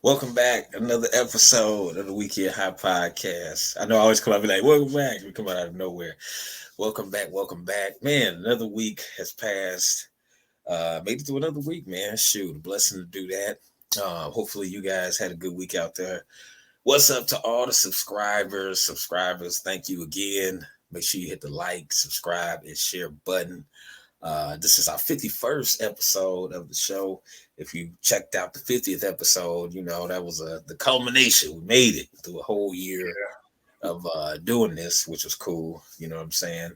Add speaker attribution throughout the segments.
Speaker 1: Welcome back. Another episode of the Weekend High Podcast. I know I always come up and be like, welcome back. We come out of nowhere. Welcome back. Welcome back. Man, another week has passed. Made it through another week, man. Shoot, a blessing to do that. Hopefully you guys had a good week out there. What's up to all the subscribers? Thank you again. Make sure you hit the like, subscribe, and share button. This is our 51st episode of the show. If you checked out the 50th episode, you know that was the culmination. We made it through a whole year of doing this, which was cool. You know what I'm saying?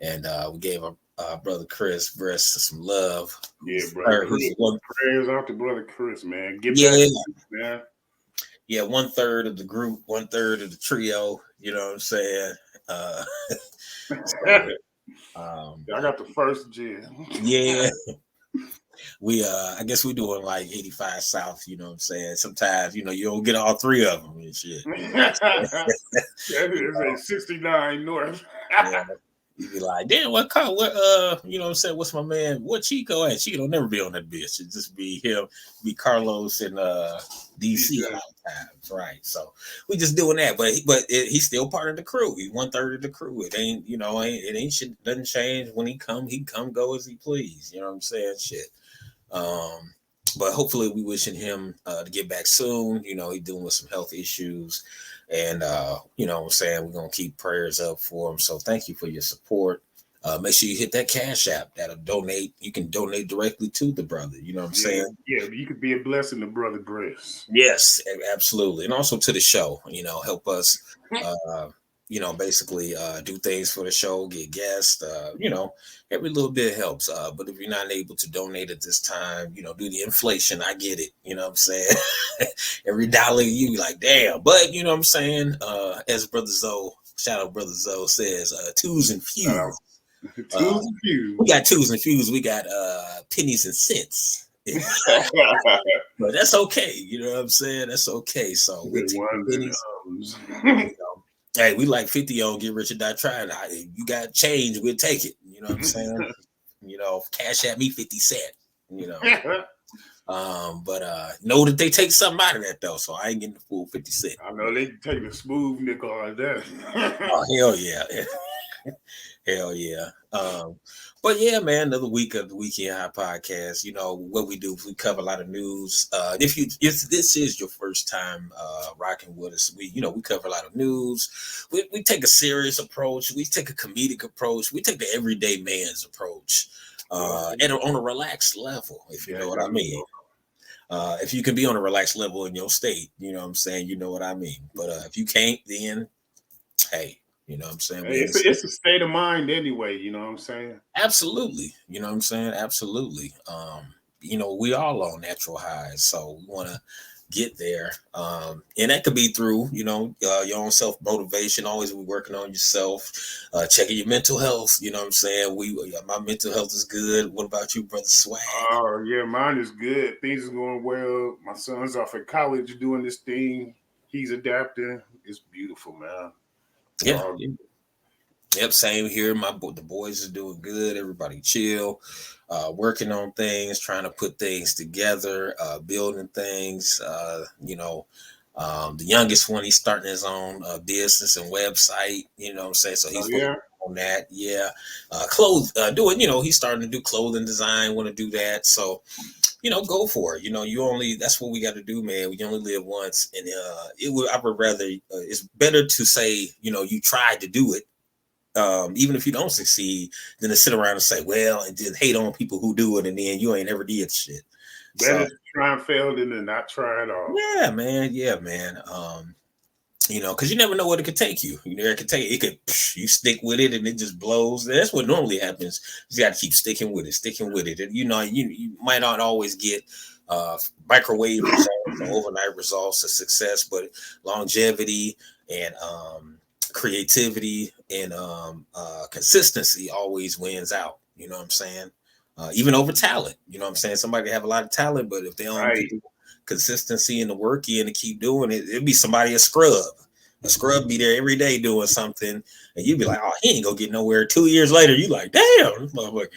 Speaker 1: And we gave our brother Chris some love.
Speaker 2: Yeah, brother. Prayers out to brother Chris, man. Get back, man.
Speaker 1: Yeah, 1/3 of the group, 1/3 of the trio. You know what I'm saying?
Speaker 2: I got the first gen.
Speaker 1: Yeah. We I guess we doing like 85 South, you know what I'm saying? Sometimes, you don't get all three of them and shit.
Speaker 2: That is a 69 North.
Speaker 1: Yeah. You be like, damn, what you know what I'm saying? What's my man? What Chico at? Chico will never be on that bitch. It just be him, be Carlos and DC a lot of times, right? So we just doing that, but he's still part of the crew. He's 1/3 of the crew. It ain't, it ain't shit. Doesn't change when he come, go as he please. You know what I'm saying? Shit. But hopefully we wishing him to get back soon. He's dealing with some health issues. And, you know what I'm saying? We're going to keep prayers up for him. So thank you for your support. Make sure you hit that Cash App. That'll donate. You can donate directly to the brother. You know what I'm saying?
Speaker 2: Yeah, you could be a blessing to brother Chris.
Speaker 1: Yes, absolutely. And also to the show, help us, basically do things for the show, get guests, every little bit helps. But if you're not able to donate at this time, due to inflation, I get it. You know what I'm saying? Every dollar you be like, damn. But you know what I'm saying? As Brother Zoe, shout out Brother Zoe says, twos and fews.
Speaker 2: Twos and fews.
Speaker 1: We got twos and fews. We got pennies and cents. But that's okay. You know what I'm saying? That's okay. So we take pennies. Hey, we like 50 on Get Rich or Die Trying. You got change, we'll take it. You know what I'm saying? Cash at me 50 cents. But know that they take something out of that though, so I ain't getting the full 50 cents.
Speaker 2: I know they take a smooth nickel out of that.
Speaker 1: Oh hell yeah. Hell yeah. But yeah, man, another week of the Weekend High Podcast. What we do is we cover a lot of news. If this is your first time rocking with us, we cover a lot of news. We take a serious approach. We take a comedic approach. We take the everyday man's approach. And on a relaxed level, if you know what I mean. If you can be on a relaxed level in your state, you know what I'm saying, you know what I mean. But if you can't, then hey. You know what I'm saying?
Speaker 2: It's a state of mind anyway, you know what I'm saying?
Speaker 1: Absolutely. You know what I'm saying? Absolutely. We all on natural highs, so we want to get there. And that could be through, your own self-motivation, always be working on yourself, checking your mental health. You know what I'm saying? My mental health is good. What about you, Brother Swag?
Speaker 2: Oh, yeah, mine is good. Things are going well. My son's off at college doing this thing. He's adapting. It's beautiful, man.
Speaker 1: Yeah. Yep. Same here. The boys are doing good. Everybody chill, working on things, trying to put things together, building things. The youngest one, he's starting his own business and website. You know what I'm saying? So he's on that. Yeah. He's starting to do clothing design. Want to do that. So. Go for it. That's what we got to do, man. We only live once. And I would rather, it's better to say, you tried to do it, even if you don't succeed, than to sit around and say, well, and then hate on people who do it. And then you ain't ever did shit.
Speaker 2: Better to try and fail than to not try at all.
Speaker 1: Yeah, man. Because you never know what it could take you. You you stick with it and it just blows. That's what normally happens. You got to keep sticking with it. And, you might not always get microwave results or overnight results of success, but longevity and creativity and consistency always wins out. You know what I'm saying? Even over talent. You know what I'm saying? Somebody have a lot of talent, but if they don't do consistency and the work in to keep doing it, it'd be somebody a scrub. A scrub be there every day doing something, and you'd be like, "Oh, he ain't gonna get nowhere." 2 years later, you like, "Damn, this motherfucker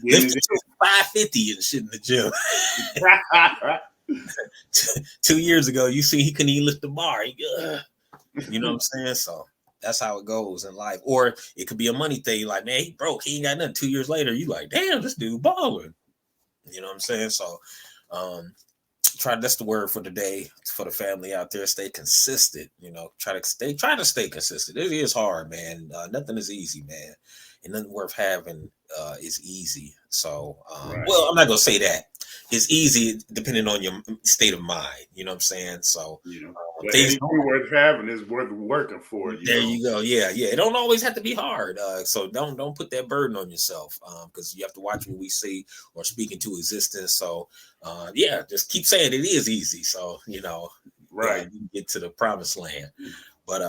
Speaker 1: lifted 550 and shit in the gym." 2 years ago, you see he couldn't even lift the bar. You know what I'm saying? So that's how it goes in life. Or it could be a money thing. Like, man, he broke. He ain't got nothing. 2 years later, you like, damn, this dude balling. You know what I'm saying? So, that's the word for the day for the family out there. Stay consistent. Try to stay consistent. It is hard, man. Nothing is easy, man, and nothing worth having is easy. So,
Speaker 2: Right.
Speaker 1: well, I'm not gonna say that. It's easy depending on your state of mind. You know what I'm saying? So,
Speaker 2: But
Speaker 1: things
Speaker 2: anything worth having is worth working for.
Speaker 1: There you go. Yeah. It don't always have to be hard. So don't put that burden on yourself. Because you have to watch what we say or speak into existence. So just keep saying it is easy. So
Speaker 2: Right.
Speaker 1: you can get to the promised land. But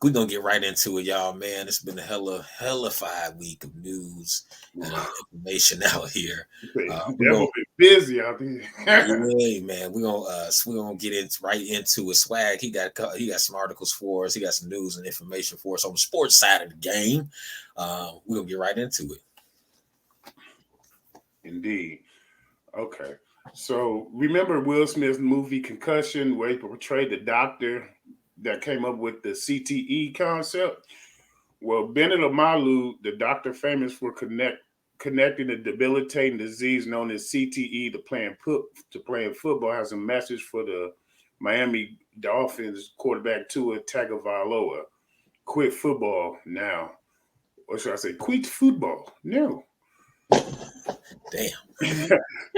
Speaker 1: we're gonna get right into it, y'all. Man, it's been a hellified week of news and information out here.
Speaker 2: Devil been busy out there.
Speaker 1: Yeah, man, we're gonna get right into it. Swag, he got some articles for us. He got some news and information for us on the sports side of the game. We're gonna get right into it.
Speaker 2: Indeed. Okay. So remember Will Smith's movie Concussion, where he portrayed the doctor that came up with the CTE concept? Well, Bennett Omalu, the doctor famous for connecting a debilitating disease known as CTE to playing football, has a message for the Miami Dolphins quarterback Tua Tagovailoa. Quit football now. Or should I say quit football? No.
Speaker 1: Damn.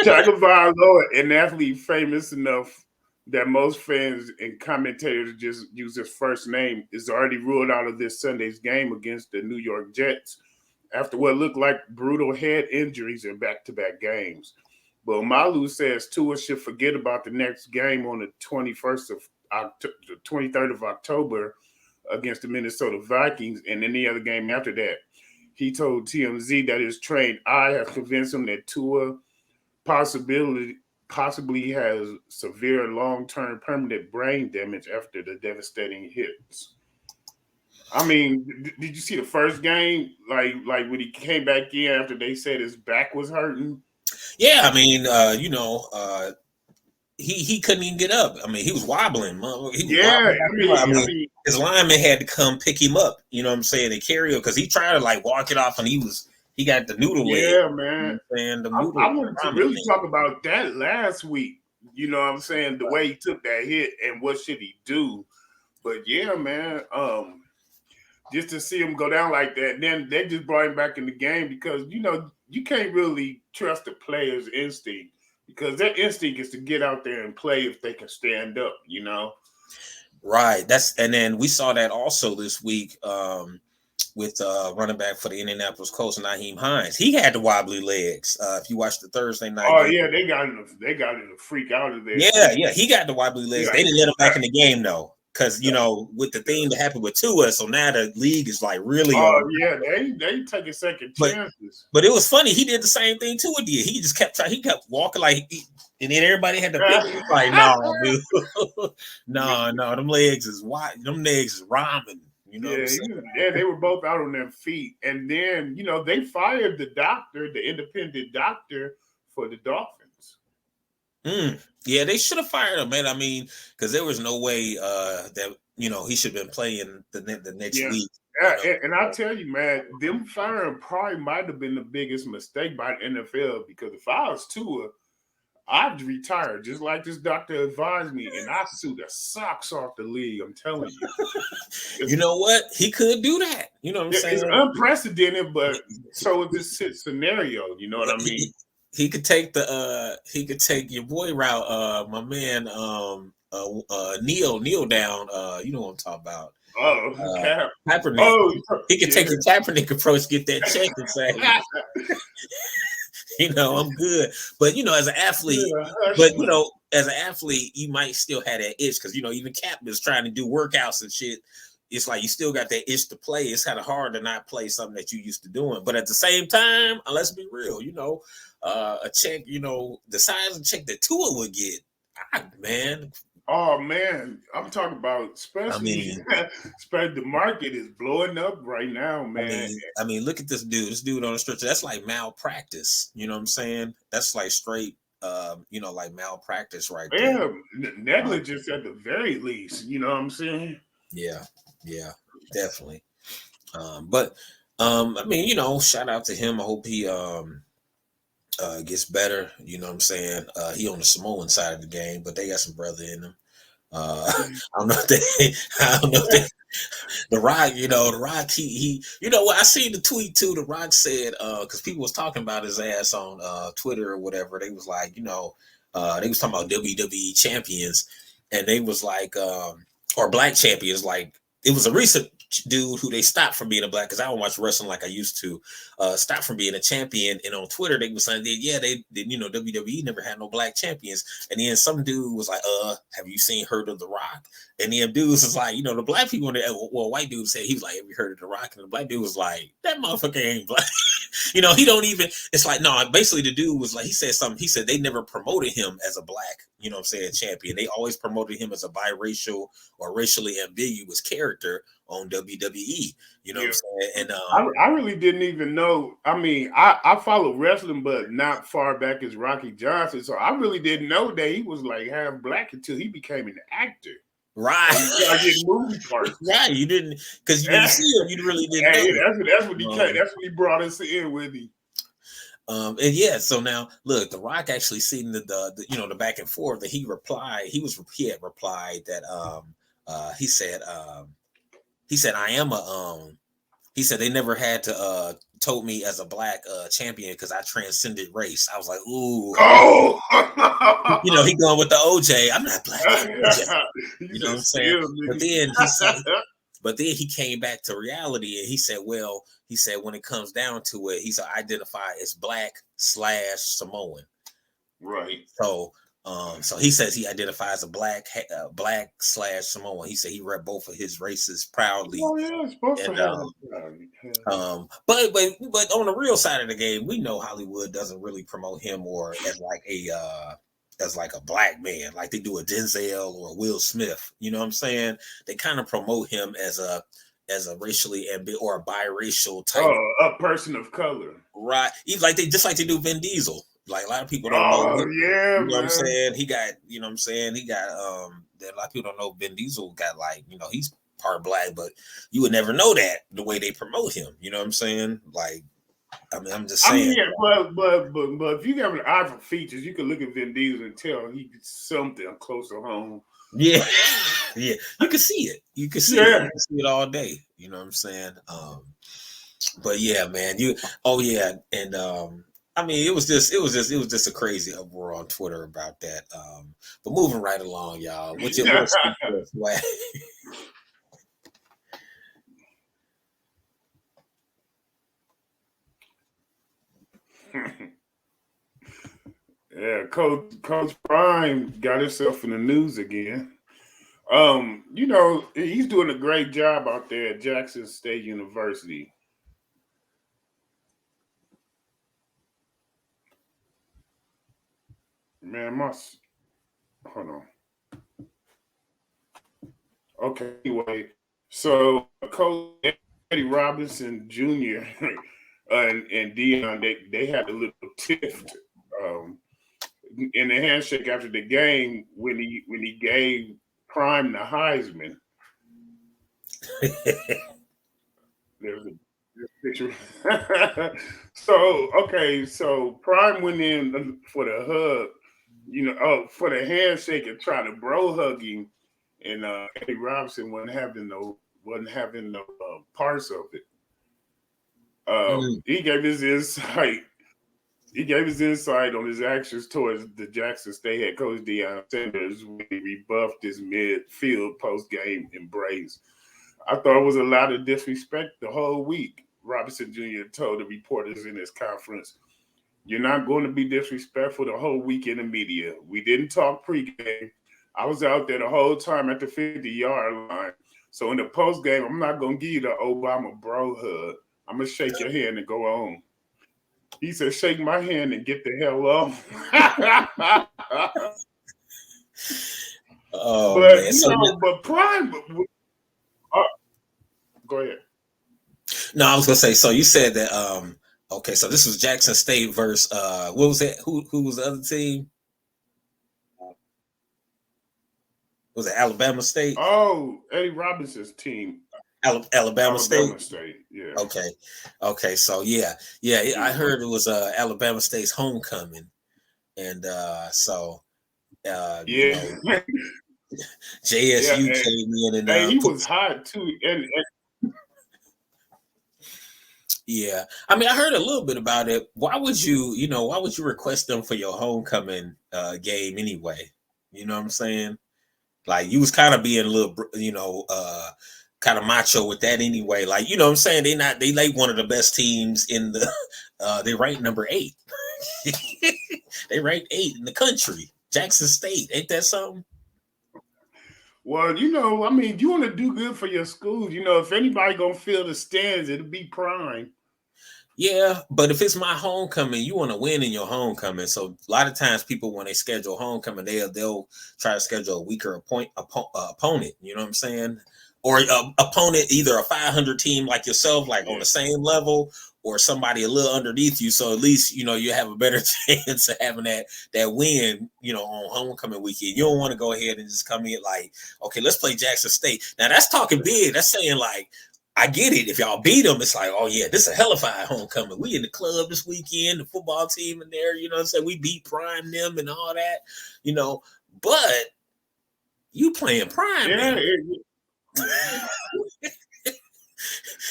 Speaker 2: Tagovailoa, an athlete famous enough that most fans and commentators just use his first name, is already ruled out of this Sunday's game against the New York Jets after what looked like brutal head injuries in back-to-back games. But Malu says Tua should forget about the next game on the 23rd of October against the Minnesota Vikings and any other game after that. He told TMZ that his trained eye has convinced him that Tua possibly has severe long-term permanent brain damage after the devastating hits. I mean, did you see the first game? Like when he came back in after they said his back was hurting?
Speaker 1: Yeah, I mean, he couldn't even get up. I mean, he was wobbling. He was wobbling. I mean, his lineman had to come pick him up. You know what I'm saying? And carry him because he tried to like walk it off, and he got the noodle leg.
Speaker 2: Yeah, man.
Speaker 1: And
Speaker 2: I wanted to really talk about that last week. You know what I'm saying? The way he took that hit and what should he do? But yeah, man. Just to see him go down like that, then they just brought him back in the game because you can't really trust the player's instinct because their instinct is to get out there and play if they can stand up.
Speaker 1: Right. And then we saw that also this week with running back for the Indianapolis Colts, Nyheim Hines. He had the wobbly legs. If you watch the Thursday night game.
Speaker 2: Yeah, they got him to freak out of there.
Speaker 1: Yeah, he got the wobbly legs. They didn't let him back in the game though. Because with the thing that happened with Tua, so now the league is like really.
Speaker 2: They taking second chances.
Speaker 1: But it was funny. He did the same thing Tua did. He just kept trying. He kept walking and then everybody had to pick him. Like, no, dude, no, them legs is wide. Them legs is ramen. You know.
Speaker 2: Yeah, they were both out on their feet, and then they fired the doctor, the independent doctor for the Dolphins.
Speaker 1: Yeah, they should have fired him, man. I mean, because there was no way that he should have been playing the next week.
Speaker 2: Yeah, and I'll tell you, man, them firing probably might have been the biggest mistake by the NFL because if I was Tua, I'd retire just like this doctor advised me, and I sue the socks off the league. I'm telling you.
Speaker 1: You know what? He could do that. You know what I'm saying?
Speaker 2: It's unprecedented, but so is this scenario. You know what I mean?
Speaker 1: He could take your boy route, my man Neil down. You know what I'm talking about. Kaepernick. He could take the Kaepernick approach, get that check and say, I'm good. But as an athlete, you might still have that itch because even Cap is trying to do workouts and shit. It's like you still got that itch to play. It's kind of hard to not play something that you used to doing. But at the same time, let's be real, a check, the size of check that Tua would get, man.
Speaker 2: Oh man, I'm talking about especially the market is blowing up right now, man.
Speaker 1: I mean, look at this dude. This dude on the stretcher, that's like malpractice. You know what I'm saying? That's like straight like malpractice right there.
Speaker 2: Yeah, negligence at the very least. You know what I'm saying?
Speaker 1: Yeah, yeah, definitely. But I mean, shout out to him. I hope he gets better. You know what I'm saying? He on the Samoan side of the game, but they got some brother in them. I don't know if they, I don't know if they, the Rock, the Rock, he, what I seen the tweet too. The Rock said, because people was talking about his ass on Twitter or whatever. They was like, they was talking about WWE champions, and they was like, or black champions. Like it was a recent dude who they stopped from being a black, because I don't watch wrestling like I used to. Stopped from being a champion, and on Twitter they was saying that they WWE never had no black champions. And then some dude was like, have you heard of The Rock? And then dudes was like, the black people, white dude said, he was like, have you heard of The Rock? And the black dude was like, that motherfucker ain't black. He don't even, it's like, no, basically the dude was like, he said something. He said they never promoted him as a black, champion. They always promoted him as a biracial or racially ambiguous character on WWE. You know what I'm saying? And
Speaker 2: I really didn't even know. I mean, I follow wrestling, but not far back as Rocky Johnson. So I really didn't know that he was like half black until he became an actor.
Speaker 1: Right.
Speaker 2: I get movie parts.
Speaker 1: Right. You didn't, because you didn't see him. You really didn't know.
Speaker 2: That's what he that's what he brought us in with him.
Speaker 1: And yeah, so now look, The Rock actually seen the back and forth that he had replied that he said I am he said they never had to told me as a black champion because I transcended race. I was like, ooh. Oh. He going with the OJ. I'm not black. You know what I'm saying? But then he came back to reality and he said, when it comes down to it, he's identified as black/Samoan.
Speaker 2: Right.
Speaker 1: So he says he identifies a black/Samoan. He said he rep both of his races proudly.
Speaker 2: Oh yeah, supposed to
Speaker 1: have. But on the real side of the game, we know Hollywood doesn't really promote him or as like a black man, like they do a Denzel or a Will Smith. You know what I'm saying? They kind of promote him as a racially or a biracial type.
Speaker 2: Oh, a person of color.
Speaker 1: Right. Like they do Vin Diesel. Like a lot of people don't know.
Speaker 2: Yeah,
Speaker 1: you know what I'm saying? He got, a lot of people don't know Vin Diesel got he's part black, but you would never know that the way they promote him. You know what I'm saying? Like, I'm just saying.
Speaker 2: But if you have an eye for features, you can look at Vin Diesel and tell he's something close to home.
Speaker 1: Yeah, yeah, you can see it. You can see it. You can see it all day. You know what I'm saying? But yeah, man, and I mean, it was just a crazy uproar on Twitter about that. But moving right along, y'all. What's your swag?
Speaker 2: Yeah, Coach Prime got himself in the news again. He's doing a great job out there at Jackson State University. Man, hold on. Okay, anyway, so Coach Eddie Robinson Jr. and Dion, they had a little tiff in the handshake after the game when he gave Prime the Heisman. There's a picture. So Prime went in for the hug, for the handshake and try to bro hug him, and Eddie Robinson wasn't having no parts of it. He gave his insight. He gave his insight on his actions towards the Jackson State head coach Deion Sanders when he rebuffed his midfield post-game embrace. I thought it was a lot of disrespect the whole week. Robinson Jr. told the reporters in his conference, "You're not going to be disrespectful the whole week in the media. We didn't talk pregame. I was out there the whole time at the 50-yard line. So in the postgame, I'm not going to give you the Obama bro hug. I'm going to shake your hand and go on." He said, "Shake my hand and get the hell off." But Prime. Go ahead.
Speaker 1: No, I was gonna say. So you said that. Okay, so this was Jackson State versus what was it? Who was the other team? Was it Alabama State?
Speaker 2: Oh, Eddie Robinson's team.
Speaker 1: Alabama State.
Speaker 2: Alabama State. Yeah.
Speaker 1: Okay. So yeah. I heard it was Alabama State's homecoming, and so you
Speaker 2: Yeah.
Speaker 1: know,
Speaker 2: Yeah.
Speaker 1: JSU came in
Speaker 2: Hey,
Speaker 1: and
Speaker 2: he
Speaker 1: put.
Speaker 2: was hot too. And
Speaker 1: Yeah, I mean, I heard a little bit about it. Why would why would you request them for your homecoming game anyway? You know what I'm saying? Like you was kind of being a little, kind of macho with that anyway. Like, you know what I'm saying? They like one of the best teams in the, they ranked number 8. They ranked 8 in the country. Jackson State, ain't that something?
Speaker 2: well, I mean, you want to do good for your schools. If anybody gonna fill the stands, it'll be Prime.
Speaker 1: Yeah, but if it's my homecoming, you want to win in your homecoming. So a lot of times, people when they schedule homecoming, they'll try to schedule a weaker opponent. You know what I'm saying? Or opponent, either a 500 team like yourself, like on the same level, or somebody a little underneath you. So at least you have a better chance of having that win. On homecoming weekend, you don't want to go ahead and just come in like, okay, let's play Jackson State. Now that's talking big. That's saying like, I get it. If y'all beat them, it's like, oh yeah, this is a hellified homecoming. We in the club this weekend, the football team in there, you know what I'm saying? We beat Prime them and all that, but you playing Prime.
Speaker 2: Yeah.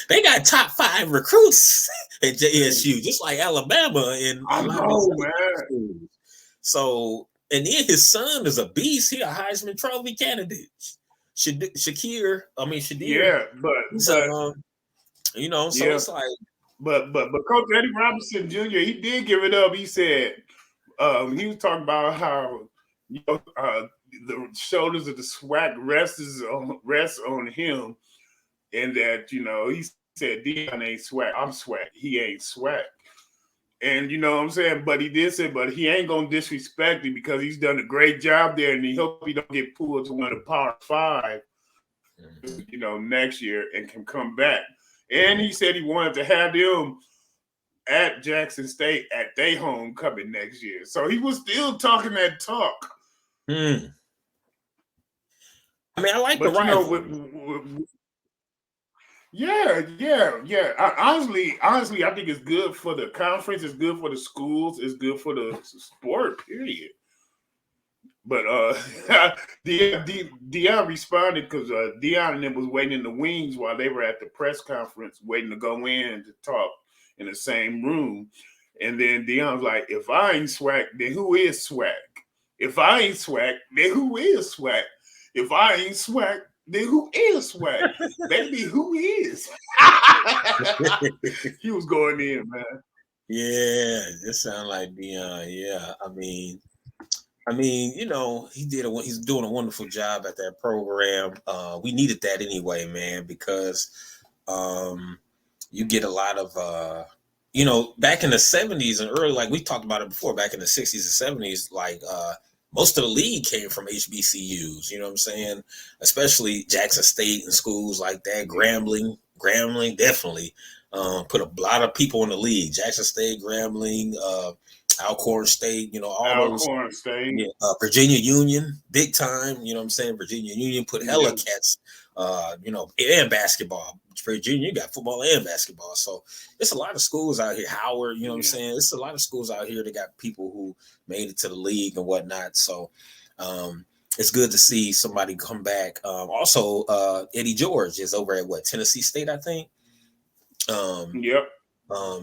Speaker 1: They got top 5 recruits at JSU, just like Alabama and
Speaker 2: I know, man.
Speaker 1: So, and then his son is a beast. He a Heisman Trophy candidate. Shadir.
Speaker 2: Yeah, but
Speaker 1: so
Speaker 2: yeah.
Speaker 1: It's like,
Speaker 2: but Coach Eddie Robinson Jr. he did give it up. He said he was talking about how the shoulders of the SWAC rests on him, and that he said Deion ain't SWAC. I'm SWAC. He ain't SWAC. And you know what I'm saying? But he did say, but he ain't gonna disrespect him because he's done a great job there, and he hope he don't get pulled to one of the Power 5, next year and can come back. And he said he wanted to have them at Jackson State at their homecoming next year. So he was still talking that talk.
Speaker 1: I mean, I like the rivalry.
Speaker 2: Yeah. Honestly, I think it's good for the conference. It's good for the schools. It's good for the sport, period. But Deion responded because Deion and them was waiting in the wings while they were at the press conference, waiting to go in to talk in the same room. And then Deion's like, if I ain't SWAC, then who is SWAC? If I ain't SWAC, then who is SWAC? If I ain't SWAC, then who is SWAC? Baby, who is? He was going in, man.
Speaker 1: Yeah, it sounds like Deion. Yeah, I mean, he's doing a wonderful job at that program. We needed that anyway, man, because you get a lot of back in the 70s and early, like we talked about it before, back in the 60s and 70s, like most of the league came from HBCUs, you know what I'm saying? Especially Jackson State and schools like that. Grambling definitely put a lot of people in the league. Jackson State, Grambling, Alcorn State,
Speaker 2: Alcorn State.
Speaker 1: Yeah, Virginia Union, big time, you know what I'm saying? Virginia Union put hella cats, and basketball. Virginia, you got football and basketball. So it's a lot of schools out here. Howard, you know what I'm saying? It's a lot of schools out here that got people who made it to the league and whatnot. So it's good to see somebody come back. Also, Eddie George is over at Tennessee State, I think.
Speaker 2: Yep.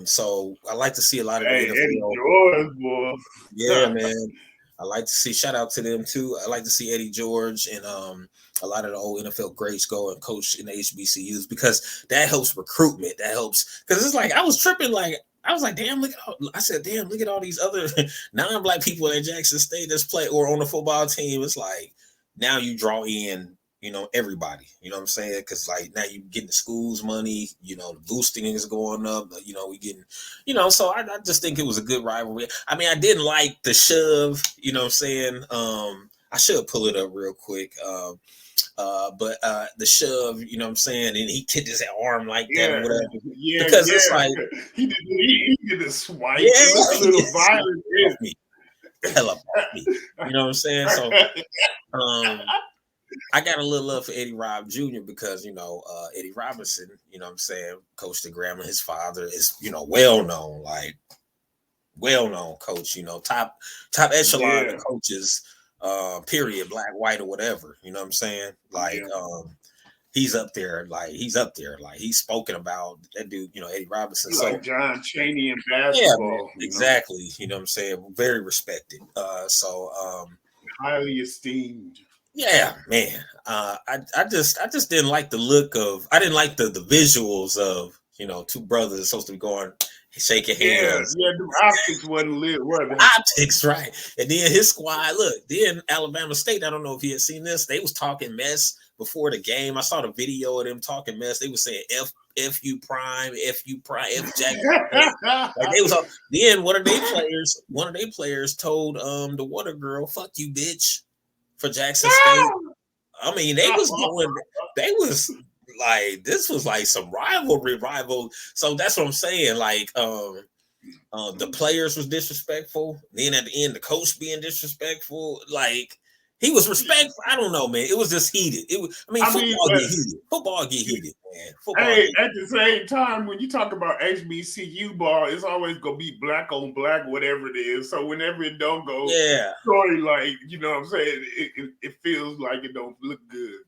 Speaker 1: So I like to see a lot of
Speaker 2: Eddie George, boy.
Speaker 1: Yeah, man. I like to see, shout out to them too. I like to see Eddie George and a lot of the old NFL greats go and coach in the HBCUs because that helps recruitment. That helps because it's like I was tripping, like I was like, damn, look at all these other non-black people at Jackson State that's play or on the football team. It's like now you draw in, everybody, you know what I'm saying? Because like now you getting the schools money, the boosting is going up, we getting, so I just think it was a good rivalry. I mean, I didn't like the shove, you know what I'm saying? I should pull it up real quick. But the shove, you know what I'm saying? And he kicked his arm like that or whatever.
Speaker 2: Yeah,
Speaker 1: because it's like
Speaker 2: he did a swipe. Yeah, it was a little violent.
Speaker 1: Hella me. You know what I'm saying? So I got a little love for Eddie Robb Jr. because Eddie Robinson, what I'm saying, coached the Grambling. His father is well known, like well known coach. Top echelon
Speaker 2: Yeah,
Speaker 1: of coaches. Period, black, white, or whatever. You know what I'm saying? Like,
Speaker 2: yeah.
Speaker 1: he's up there. Like, he's spoken about that dude. Eddie Robinson.
Speaker 2: He
Speaker 1: So
Speaker 2: like John Chaney in
Speaker 1: yeah, man,
Speaker 2: basketball,
Speaker 1: exactly. You know what I'm saying? Very respected.
Speaker 2: highly esteemed.
Speaker 1: Yeah, man. I just didn't like the look of. I didn't like the visuals of two brothers supposed to be going shaking
Speaker 2: Yeah,
Speaker 1: hands.
Speaker 2: yeah, the optics wasn't lit, were they?
Speaker 1: Optics, right? And then his squad. Look, then Alabama State. I don't know if you had seen this. They was talking mess before the game. I saw the video of them talking mess. They was saying F you prime, F Jack. Like they was all, then one of their players told the water girl, fuck you, bitch, for Jackson State. I mean, they was like, this was like some rival. So that's what I'm saying. Like, the players was disrespectful. Then at the end, the coach being disrespectful. Like, he was respectful. I don't know, man. It was just heated. Football
Speaker 2: But
Speaker 1: get heated. Football get heated, man.
Speaker 2: hey, at the same time, when you talk about HBCU ball, it's always gonna be black on black, whatever it is. So whenever it don't go
Speaker 1: Yeah.
Speaker 2: story, like what I'm saying, it feels like it don't look good,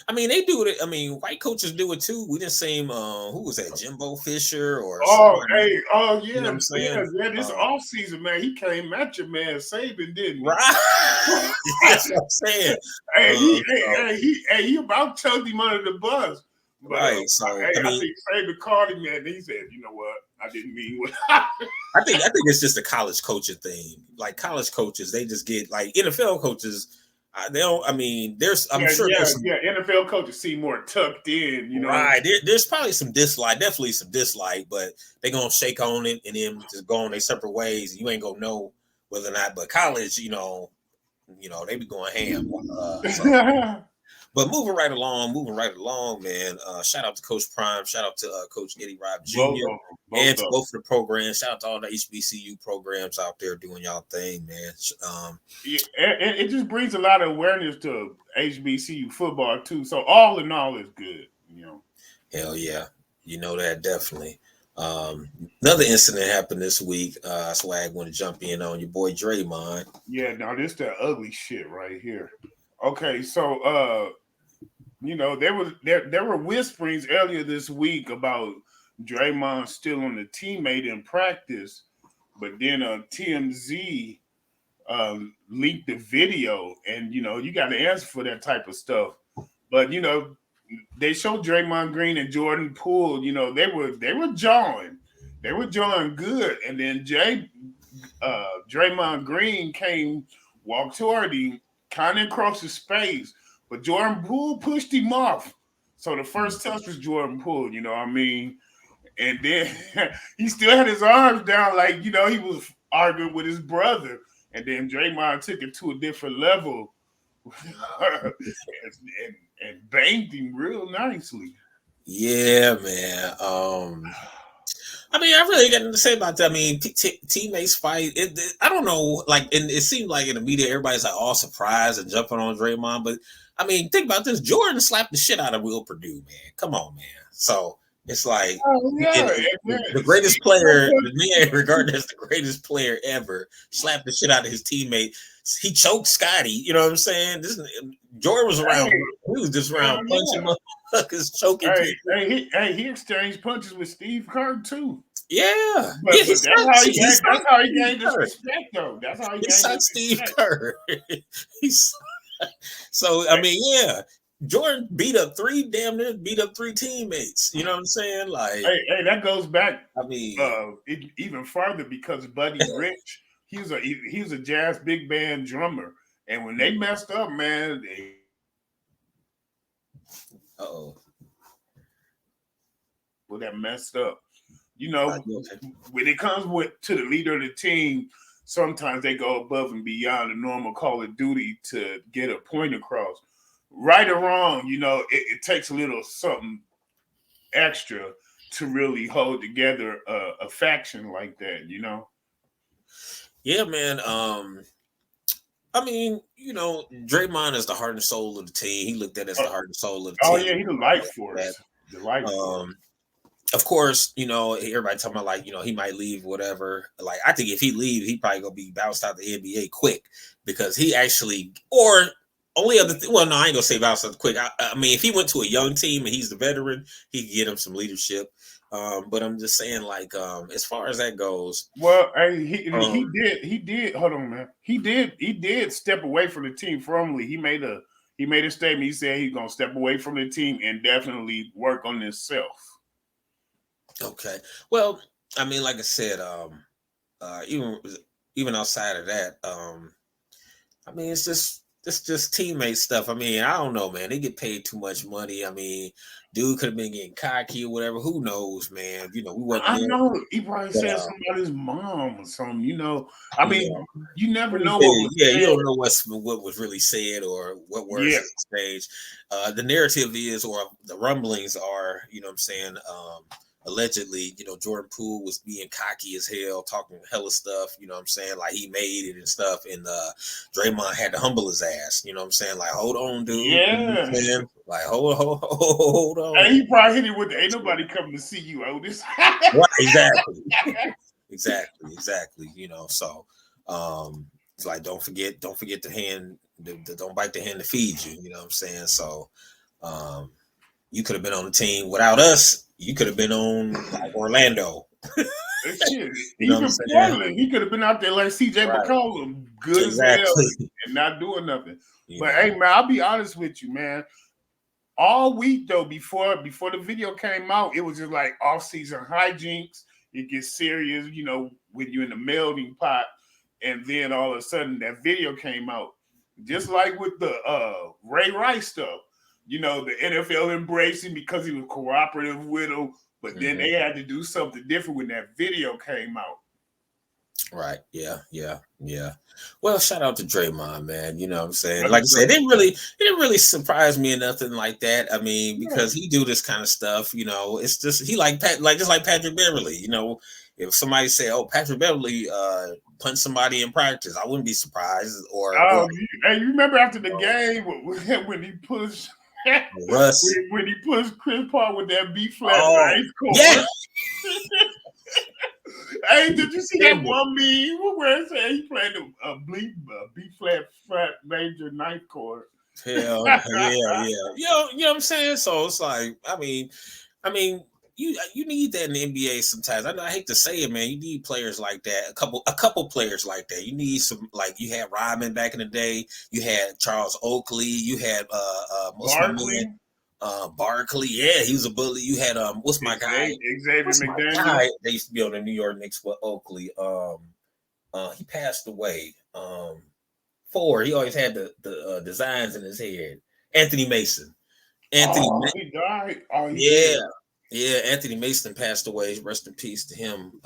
Speaker 1: I mean, they do it. I mean, white coaches do it too. We didn't see him. Who was that? Jimbo Fisher or
Speaker 2: Oh,
Speaker 1: somebody?
Speaker 2: hey, oh
Speaker 1: You know what
Speaker 2: yeah,
Speaker 1: I'm saying?
Speaker 2: yeah. This off season, man, he came at your man Saban, didn't he?
Speaker 1: Right. That's what I'm saying.
Speaker 2: He about chugged him under the bus. But
Speaker 1: Right. So I
Speaker 2: I
Speaker 1: mean,
Speaker 2: think Saban called him and he said, "You know what? I didn't mean what."
Speaker 1: I think it's just a college coaching thing. Like college coaches, they just get like NFL coaches. They don't. I mean, I'm sure there's some.
Speaker 2: NFL coaches seem more tucked in,
Speaker 1: Right. There's probably some dislike, definitely some dislike, but they're gonna shake on it and then just go on their separate ways. You ain't gonna know whether or not. But college, they be going ham. But moving right along, man. Shout out to Coach Prime. Shout out to Coach Eddie Robb Jr. And to both of the programs. Shout out to all the HBCU programs out there doing y'all thing, man.
Speaker 2: It just brings a lot of awareness to HBCU football too. So all in all, it's good.
Speaker 1: Hell yeah, that definitely. Another incident happened this week. Swag want to jump in on your boy Draymond.
Speaker 2: Yeah, now this that ugly shit right here. Okay, so there were whisperings earlier this week about Draymond still on the teammate in practice, but then TMZ leaked the video, and you got to answer for that type of stuff. But they showed Draymond Green and Jordan Poole. They were jawing good, and then Draymond Green walked toward him, kind of across his space, but Jordan Poole pushed him off. So the first touch was Jordan Poole, you know what I mean? And then he still had his arms down, like, he was arguing with his brother. And then Draymond took it to a different level and banged him real nicely.
Speaker 1: Yeah, man. I mean, I really got nothing to say about that. I mean, teammates fight. I don't know. Like, and it seemed like in the media, everybody's like all surprised and jumping on Draymond. But I mean, think about this: Jordan slapped the shit out of Will Purdue, man. Come on, man. So it's like the greatest player, the man regarded as the greatest player ever, slapped the shit out of his teammate. He choked Scotty. You know what I'm saying? Jordan was around. He was just around punching motherfuckers, choking people.
Speaker 2: He exchanged punches with Steve Kerr too.
Speaker 1: Yeah,
Speaker 2: but that's how he gained his respect, though. That's how he gained
Speaker 1: his Steve Kerr. So I mean, yeah, Jordan damn near beat up three teammates. You know what I'm saying? Like,
Speaker 2: hey, that goes back.
Speaker 1: I mean,
Speaker 2: even farther because Buddy Rich, he was a jazz big band drummer, and when they messed up, man, well, that messed up. When it comes to the leader of the team, sometimes they go above and beyond the normal Call of Duty to get a point across. Right or wrong, it takes a little something extra to really hold together a faction like that,
Speaker 1: Yeah, man. I mean, Draymond is the heart and soul of the team. He looked at it as the heart and soul of the
Speaker 2: Oh
Speaker 1: team.
Speaker 2: yeah, he the life force. The life force.
Speaker 1: Of course, everybody talking about he might leave, whatever. Like, I think if he leaves, he probably gonna be bounced out the NBA quick because he actually, or only other well, no, I ain't gonna say bounced out quick. I mean, if he went to a young team and he's the veteran, he could get him some leadership. But I'm just saying, like, as far as that goes,
Speaker 2: well, he did. Hold on, man. He did step away from the team formally. He made a statement. He said he's gonna step away from the team and definitely work on himself.
Speaker 1: Okay. Well, I mean, like I said, even outside of that, I mean, it's just teammate stuff. I mean, I don't know, man. They get paid too much money. I mean, dude could have been getting cocky or whatever. Who knows, man? We wasn't
Speaker 2: I
Speaker 1: there.
Speaker 2: know he probably
Speaker 1: But,
Speaker 2: said something about his mom or something. I mean, you never know
Speaker 1: yeah,
Speaker 2: what was said.
Speaker 1: you don't know what was really said or what words exchanged. The narrative is, or the rumblings are, what I'm saying, allegedly, Jordan Poole was being cocky as hell, talking hella stuff, what I'm saying, like he made it and stuff, and Draymond had to humble his ass, what I'm saying, like, hold on, dude.
Speaker 2: Yeah.
Speaker 1: Like, hold on.
Speaker 2: And he probably hit it with ain't nobody coming to see you, Otis.
Speaker 1: Right, exactly. exactly. So it's like don't forget the hand, don't bite the hand to feed you, what I'm saying? So you could have been on the team without us. You could have been on like Orlando.
Speaker 2: Shit. Even Portland, he could have been out there like CJ McCollum, good as hell, and not doing nothing. But hey, man, I'll be honest with you, man. All week though, before the video came out, it was just like off-season hijinks. It gets serious, when you're in the melting pot, and then all of a sudden that video came out. Just like with the Ray Rice stuff. The NFL embraced him because he was cooperative with him, but then they had to do something different when that video came out.
Speaker 1: Right. Yeah. Well, shout out to Draymond, man. You know what I'm saying? Like I said, it didn't really surprise me or nothing like that. I mean, because he do this kind of stuff, it's just he just like Patrick Beverly, if somebody say, "Oh, Patrick Beverly punched somebody in practice," I wouldn't be surprised.
Speaker 2: Hey, you remember after the game when he pushed
Speaker 1: Russ,
Speaker 2: when he pushed Chris Paul with that B flat ice cold? Yeah. Hey, did you see that one meme where it said he played a B flat major ninth chord?
Speaker 1: Hell yeah. You know what I'm saying? So it's like, I mean, you need that in the NBA sometimes. I hate to say it, man. You need players like that. A couple players like that. You need some, like you had Rodman back in the day. You had Charles Oakley. You had
Speaker 2: Barkley.
Speaker 1: Barkley, yeah, he was a bully. You had what's my guy?
Speaker 2: Xavier McDaniel.
Speaker 1: They used to be on the New York Knicks with Oakley. He passed away. He always had the designs in his head. Anthony Mason.
Speaker 2: He died.
Speaker 1: Yeah. Anthony Mason passed away. Rest in peace to him.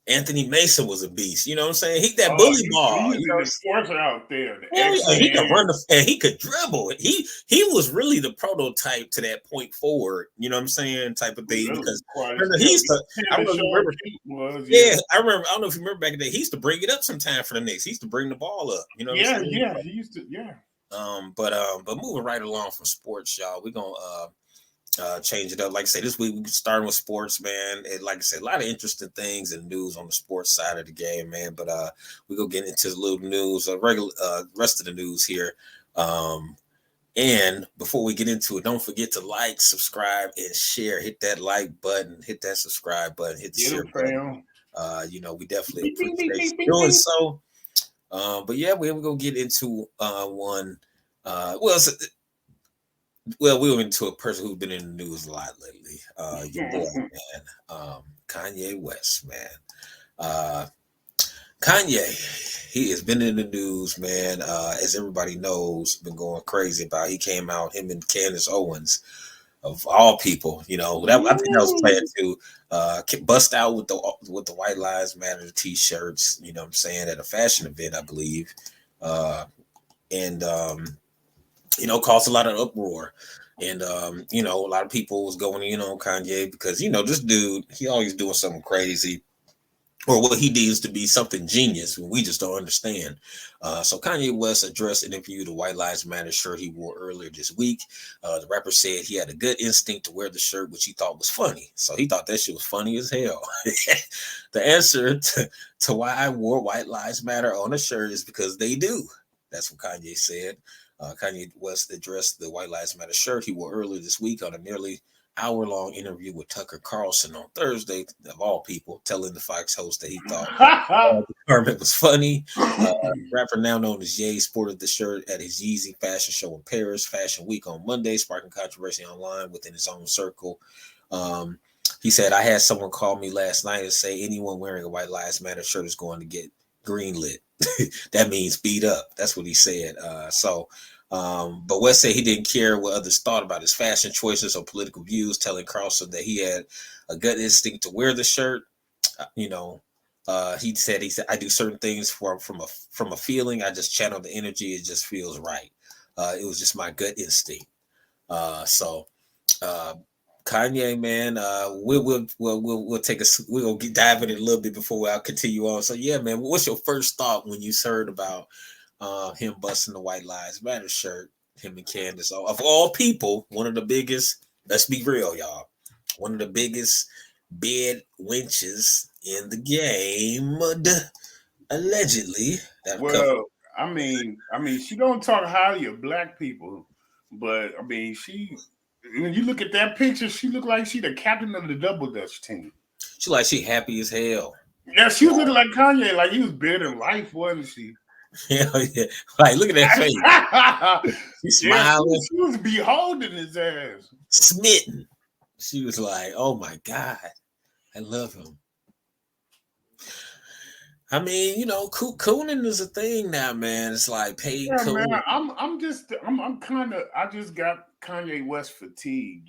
Speaker 1: Anthony Mason was a beast. You know what I'm saying? He that bully ball.
Speaker 2: He was the enforcer out there.
Speaker 1: He could run and he could dribble. He was really the prototype to that point forward. You know what I'm saying? Type of thing. Because I don't know if you remember back in the day. He used to bring it up sometime for the Knicks. He used to bring the ball up. You know? What I'm saying?
Speaker 2: Yeah. He used to. Yeah.
Speaker 1: But moving right along from sports, y'all, we're gonna change it up. Like I said, this week we starting with sports, man. And like I said, a lot of interesting things and news on the sports side of the game, man. But we go get into the little news, rest of the news here. And before we get into it, don't forget to like, subscribe, and share. Hit that like button, hit that subscribe button, hit the share button. We definitely appreciate you doing so. But yeah, we're gonna get into one. Well, we went into a person who's been in the news a lot lately. Your boy, man, Kanye West, man. Kanye, he has been in the news, man. As everybody knows, been going crazy about. He came out, him and Candace Owens, of all people, I think that was planned to bust out with the White Lives Matter t-shirts. You know what I'm saying, at a fashion event, I believe, and caused a lot of uproar. And, a lot of people was going in on Kanye because, this dude, he always doing something crazy. or what he deems to be something genius when we just don't understand. So Kanye West addressed and interviewed the White Lives Matter shirt he wore earlier this week. The rapper said he had a good instinct to wear the shirt, which he thought was funny. So he thought that shit was funny as hell. The answer to why I wore White Lives Matter on a shirt is because they do. That's what Kanye said. Kanye West addressed the White Lives Matter shirt he wore earlier this week on a nearly hour-long interview with Tucker Carlson on Thursday, of all people, telling the Fox host that he thought the garment was funny. Rapper now known as Ye sported the shirt at his Yeezy fashion show in Paris Fashion Week on Monday, sparking controversy online within his own circle. He said, I had someone call me last night and say anyone wearing a White Lives Matter shirt is going to get greenlit. That means beat up. That's what he said. But West said he didn't care what others thought about his fashion choices or political views, telling Carlson that he had a gut instinct to wear the shirt. He said I do certain things from a feeling. I just channel the energy. It just feels right. It was just my gut instinct. Kanye, man, we'll take we'll dive in it a little bit before I'll continue on. So yeah, man, what's your first thought when you heard about him busting the White Lives Matter shirt? Him and Candace, of all people, one of the biggest. Let's be real, y'all. One of the biggest bed wenches in the game, allegedly.
Speaker 2: Well, I mean, she don't talk highly of black people, but I mean, when you look at that picture, she looked like she the captain of the Double Dutch team.
Speaker 1: She happy as hell.
Speaker 2: Yeah, she was looking like Kanye, like he was better than life, wasn't she?
Speaker 1: Hell yeah. Like, look at that face. She's smiling.
Speaker 2: She was beholding his ass.
Speaker 1: Smitten. She was like, oh my God, I love him. I mean, cooning is a thing now, man. It's like paid cooning.
Speaker 2: Man, I just got Kanye West fatigue,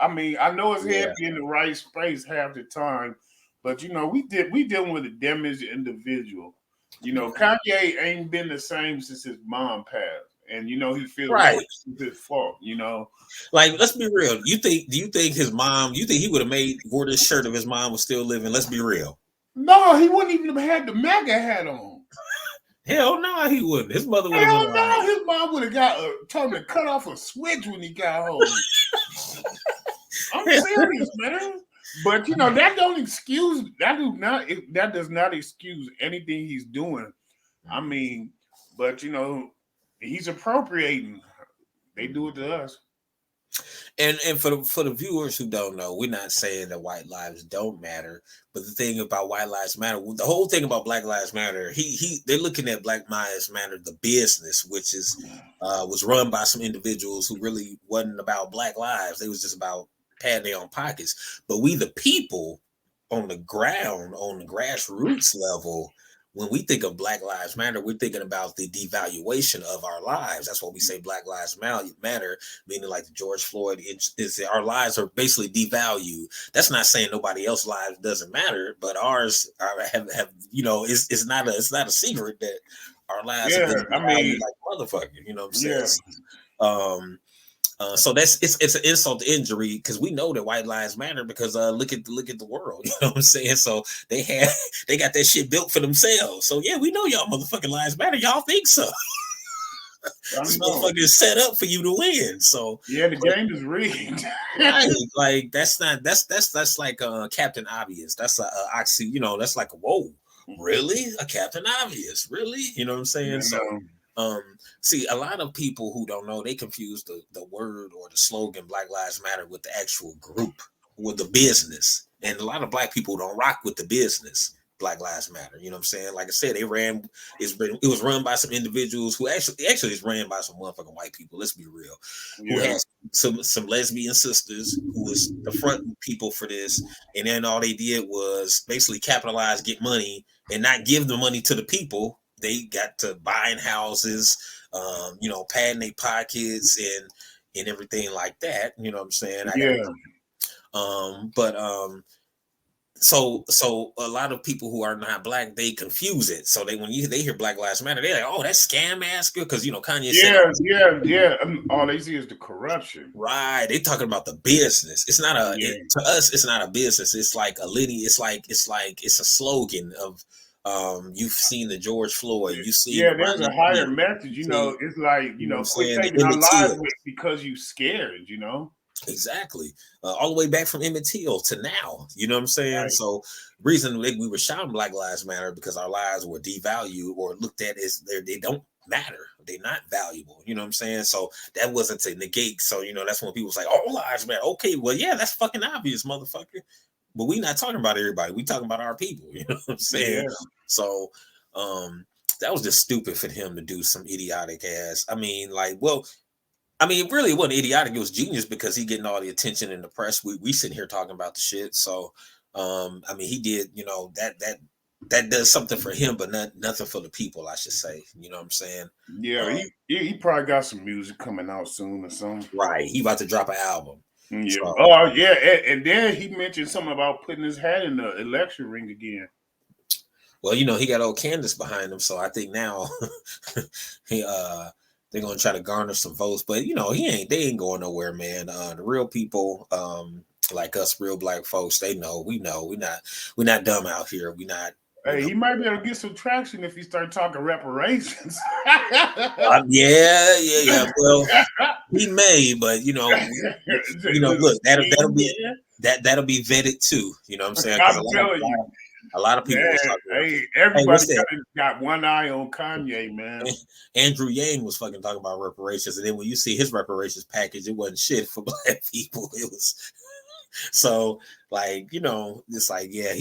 Speaker 2: I mean, I know his head be in the right space half the time, but we dealing with a damaged individual. Kanye ain't been the same since his mom passed. And he feels
Speaker 1: right.
Speaker 2: Like it's his fault,
Speaker 1: Like, let's be real. Do you think his mom, he would have wore this shirt if his mom was still living? Let's be real.
Speaker 2: No, he wouldn't even have had the MAGA hat on.
Speaker 1: Hell no, he wouldn't. His mother would have
Speaker 2: been like, his mom would have told him to cut off a switch when he got home. I'm serious, man. But that does not excuse anything he's doing. I mean, but he's appropriating. They do it to us.
Speaker 1: And for the viewers who don't know, we're not saying that white lives don't matter, but the thing about White Lives Matter, the whole thing about Black Lives Matter, they're looking at Black Lives Matter, the business, which was run by some individuals who really wasn't about Black lives. They was just about padding their own pockets. But we, the people on the ground, on the grassroots level, when we think of Black Lives Matter, we're thinking about the devaluation of our lives. That's why we say Black Lives Matter, meaning like the George Floyd, our lives are basically devalued. That's not saying nobody else's lives doesn't matter, but ours have it's not a secret that our lives have been devalued like motherfucker. You know what I'm saying? So it's an insult to injury, because we know that white lives matter, because look at the world, you know what I'm saying? So they got that shit built for themselves. So yeah, we know y'all motherfucking lives matter. Y'all think so? This motherfucker is set up for you to win. So
Speaker 2: yeah, the game is rigged.
Speaker 1: Right, like that's like Captain Obvious. That's a oxy. That's like whoa, really? A Captain Obvious, really? You know what I'm saying?
Speaker 2: Yeah,
Speaker 1: so. See, a lot of people who don't know, they confuse the word or the slogan Black Lives Matter with the actual group, with the business. And a lot of black people don't rock with the business Black Lives Matter. You know what I'm saying? Like I said, it was run by some individuals who actually is ran by some motherfucking white people. Let's be real. Yeah. Who had some lesbian sisters who was the front people for this. And then all they did was basically capitalize, get money, and not give the money to the people. They got to buying houses, padding their pockets and everything like that. You know what I'm saying? so a lot of people who are not black, they confuse it. So when they hear Black Lives Matter, they're like, oh, that's scam ass, because Kanye said,
Speaker 2: Yeah. All they see is the corruption.
Speaker 1: right. They talking about the business. It's not
Speaker 2: Yeah.
Speaker 1: to us. It's not a business. It's like a litty. It's a slogan of. You've seen the George Floyd. You've seen
Speaker 2: Yeah,
Speaker 1: the
Speaker 2: there's a
Speaker 1: Rodney
Speaker 2: higher
Speaker 1: King.
Speaker 2: message. It's like,
Speaker 1: You know what I'm
Speaker 2: quit
Speaker 1: saying? The
Speaker 2: taking our
Speaker 1: Emmett
Speaker 2: lives
Speaker 1: Till.
Speaker 2: because you scared.
Speaker 1: Exactly. All the way back from Emmett Till to now. You know what I'm saying?
Speaker 2: Right.
Speaker 1: So reason we were shouting Black Lives Matter because our lives were devalued or looked at as they don't matter. They're not valuable. You know what I'm saying? So that wasn't to negate. So that's when people say, "Oh, lives matter." Okay, well, yeah, that's fucking obvious, motherfucker. But we not talking about everybody. We talking about our people. You know what I'm saying?
Speaker 2: Yeah.
Speaker 1: So that was just stupid for him to do some idiotic ass. I mean, it really wasn't idiotic. It was genius because he getting all the attention in the press. We sitting here talking about the shit. So, he did, that does something for him, but nothing for the people, I should say. You know what I'm saying?
Speaker 2: Yeah, he probably got some music coming out soon or something.
Speaker 1: Right. He about to drop an album.
Speaker 2: Yeah.
Speaker 1: So,
Speaker 2: Oh, yeah. And then he mentioned something about putting his hat in the election ring again.
Speaker 1: well, he got old Candace behind him, so I think now they're gonna try to garner some votes. But they ain't going nowhere, man. The real people, like us real black folks, we know we're not dumb out here. We not.
Speaker 2: Hey, he might be able to get some traction if he start talking reparations.
Speaker 1: Yeah. Well, he may, but look, that'll be vetted too. You know what I'm saying?
Speaker 2: I'm telling you.
Speaker 1: A lot of people
Speaker 2: Man,
Speaker 1: was talking about,
Speaker 2: hey, everybody got one eye on Kanye, man.
Speaker 1: Andrew Yang was fucking talking about reparations, and then when you see his reparations package, it wasn't shit for black people. It was so it's like, yeah,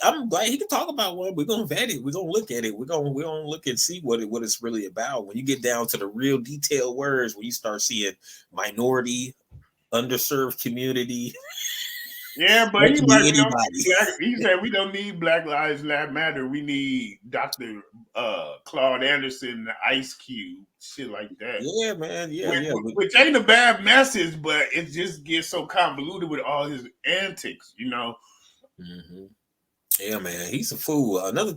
Speaker 1: I'm glad he can talk about one. We're gonna vet it. We're gonna look at it. We're gonna look and see what it's really about. When you get down to the real detailed words, when you start seeing minority, underserved community.
Speaker 2: Yeah, but he said we don't need Black Lives Matter. We need Dr. Claude Anderson, Ice Cube, shit like that.
Speaker 1: Yeah, man. Yeah.
Speaker 2: Which ain't a bad message, but it just gets so convoluted with all his antics,
Speaker 1: Mm-hmm. Yeah, man, he's a fool. Another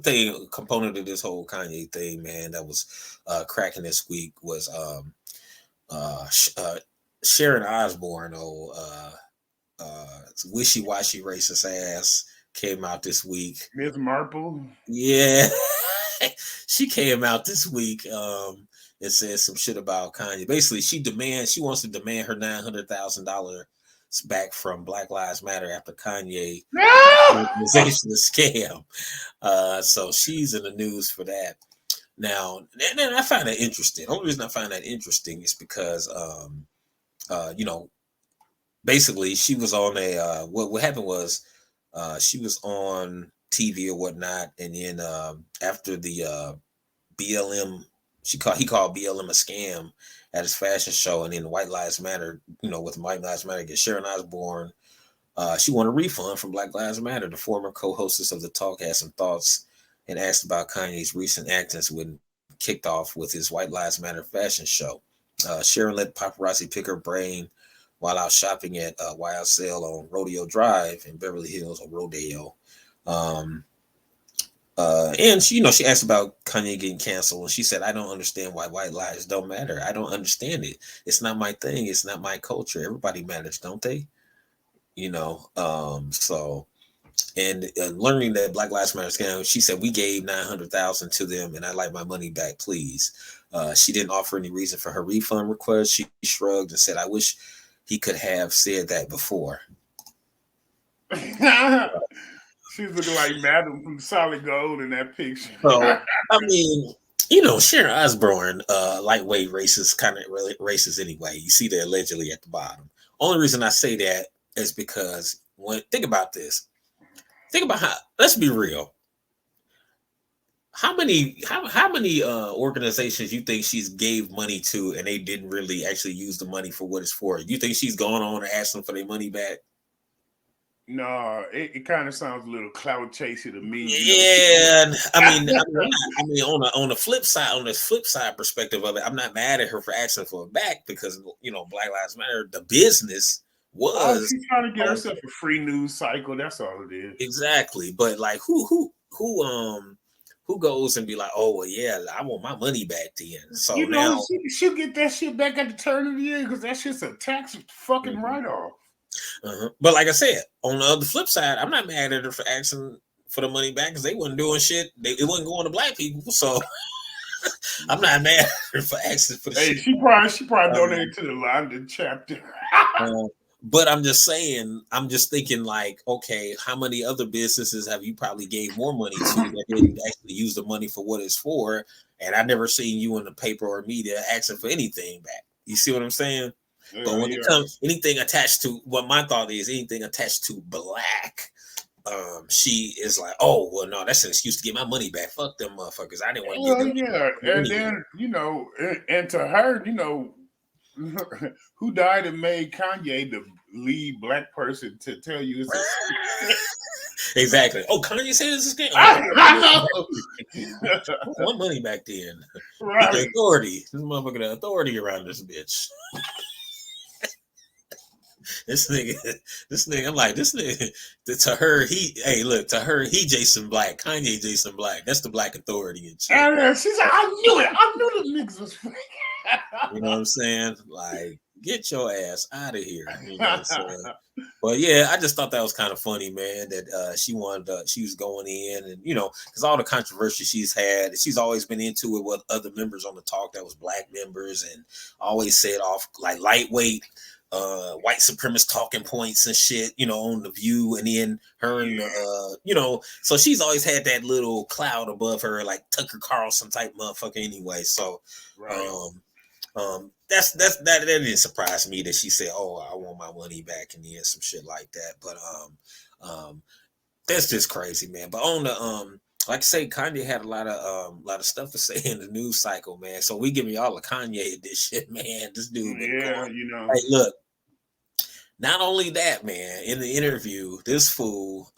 Speaker 1: component of this whole Kanye thing, man, that was cracking this week was Sharon Osbourne, wishy-washy racist ass, came out this week.
Speaker 2: Miss Marple?
Speaker 1: Yeah. She came out this week and said some shit about Kanye. Basically, she wants to demand her $900,000 back from Black Lives Matter after Kanye organization scam. So she's in the news for that. Now, and I find that interesting. The only reason I find that interesting is because basically she was on what happened was she was on TV or whatnot, and then after the BLM, he called BLM a scam at his fashion show, and then White Lives Matter, with White Lives Matter, get Sharon Osbourne, she won a refund from Black Lives Matter. The former co-hostess of the talk had some thoughts and asked about Kanye's recent actions when kicked off with his White Lives Matter fashion show. Sharon let paparazzi pick her brain while out shopping at YSL on Rodeo Drive in Beverly Hills, or Rodeo. And she asked about Kanye getting canceled, and she said, "I don't understand why white lives don't matter. I don't understand it. It's not my thing. It's not my culture. Everybody matters, don't they?" So, and learning that Black Lives Matter scam, she said, "We gave $900,000 to them, and I'd like my money back, please." She didn't offer any reason for her refund request. She shrugged and said, "I wish he could have said that before."
Speaker 2: She's looking like Madam from Solid Gold in that picture.
Speaker 1: So, Sharon Osbourne, lightweight racist, kind of racist anyway. You see that allegedly at the bottom. Only reason I say that is because think about this. Think about let's be real. How many organizations you think she's gave money to and they didn't really actually use the money for what it's for? You think she's gone on and asked them for their money back?
Speaker 2: No, it kind of sounds a little clout chasing to me.
Speaker 1: Yeah, on the flip side perspective of it, I'm not mad at her for asking for it back because Black Lives Matter, the business,
Speaker 2: Oh,
Speaker 1: was
Speaker 2: she's trying to get
Speaker 1: on,
Speaker 2: herself a free news cycle. That's all it is.
Speaker 1: exactly. But like who goes and be like, oh well, yeah, I want my money back then. So
Speaker 2: You know,
Speaker 1: now,
Speaker 2: she'll get that shit back at the turn of the year because that shit's a tax fucking
Speaker 1: mhm,
Speaker 2: write off.
Speaker 1: but like I said, on the other flip side, I'm not mad at her for asking for the money back because they wasn't doing shit. It wasn't going to black people, so I'm not mad at her for asking for the
Speaker 2: Hey,
Speaker 1: shit.
Speaker 2: she probably
Speaker 1: Um,
Speaker 2: donated to the London chapter.
Speaker 1: uh, but I'm just saying, I'm just thinking like, okay, how many other businesses have you probably gave more money to that didn't actually use the money for what it's for? And I never seen you in the paper or media asking for anything back. You see what I'm saying? But when it
Speaker 2: Yeah.
Speaker 1: comes anything attached to what my thought is, anything attached to black, she is like, oh well, no, that's an excuse to get my money back. Fuck them motherfuckers. I didn't want to get
Speaker 2: Well,
Speaker 1: them
Speaker 2: yeah, and
Speaker 1: anyway.
Speaker 2: then and to her, who died and made Kanye the lead black person to tell you it's a scam.
Speaker 1: Exactly. Oh, Kanye said it's a scam.
Speaker 2: I
Speaker 1: I want money back then.
Speaker 2: know,
Speaker 1: He the
Speaker 2: right?
Speaker 1: authority. This motherfucker the authority around this bitch. This nigga, I'm like, this nigga, to her, to her, he Jason Black, Kanye Jason Black. That's the black authority and shit.
Speaker 2: And she said, "I knew it. I knew the niggas was fake."
Speaker 1: You know what I'm saying? Like, get your ass out of here. You know what I'm saying? But yeah, I just thought that was kind of funny, man. That she was going in, and because all the controversy she's had, she's always been into it with other members on the talk that was black members, and always said off like lightweight, white supremacist talking points and shit, on the View, and then her and so she's always had that little cloud above her, like Tucker Carlson type motherfucker, anyway. So,
Speaker 2: Right.
Speaker 1: that didn't surprise me that she said, "Oh, I want my money back," and then some shit like that. But that's just crazy, man. But on the like I say, Kanye had a lot of stuff to say in the news cycle, man. So we giving y'all a Kanye edition, man. This dude been
Speaker 2: Yeah,
Speaker 1: going. Hey, look. Not only that, man. In the interview, this fool,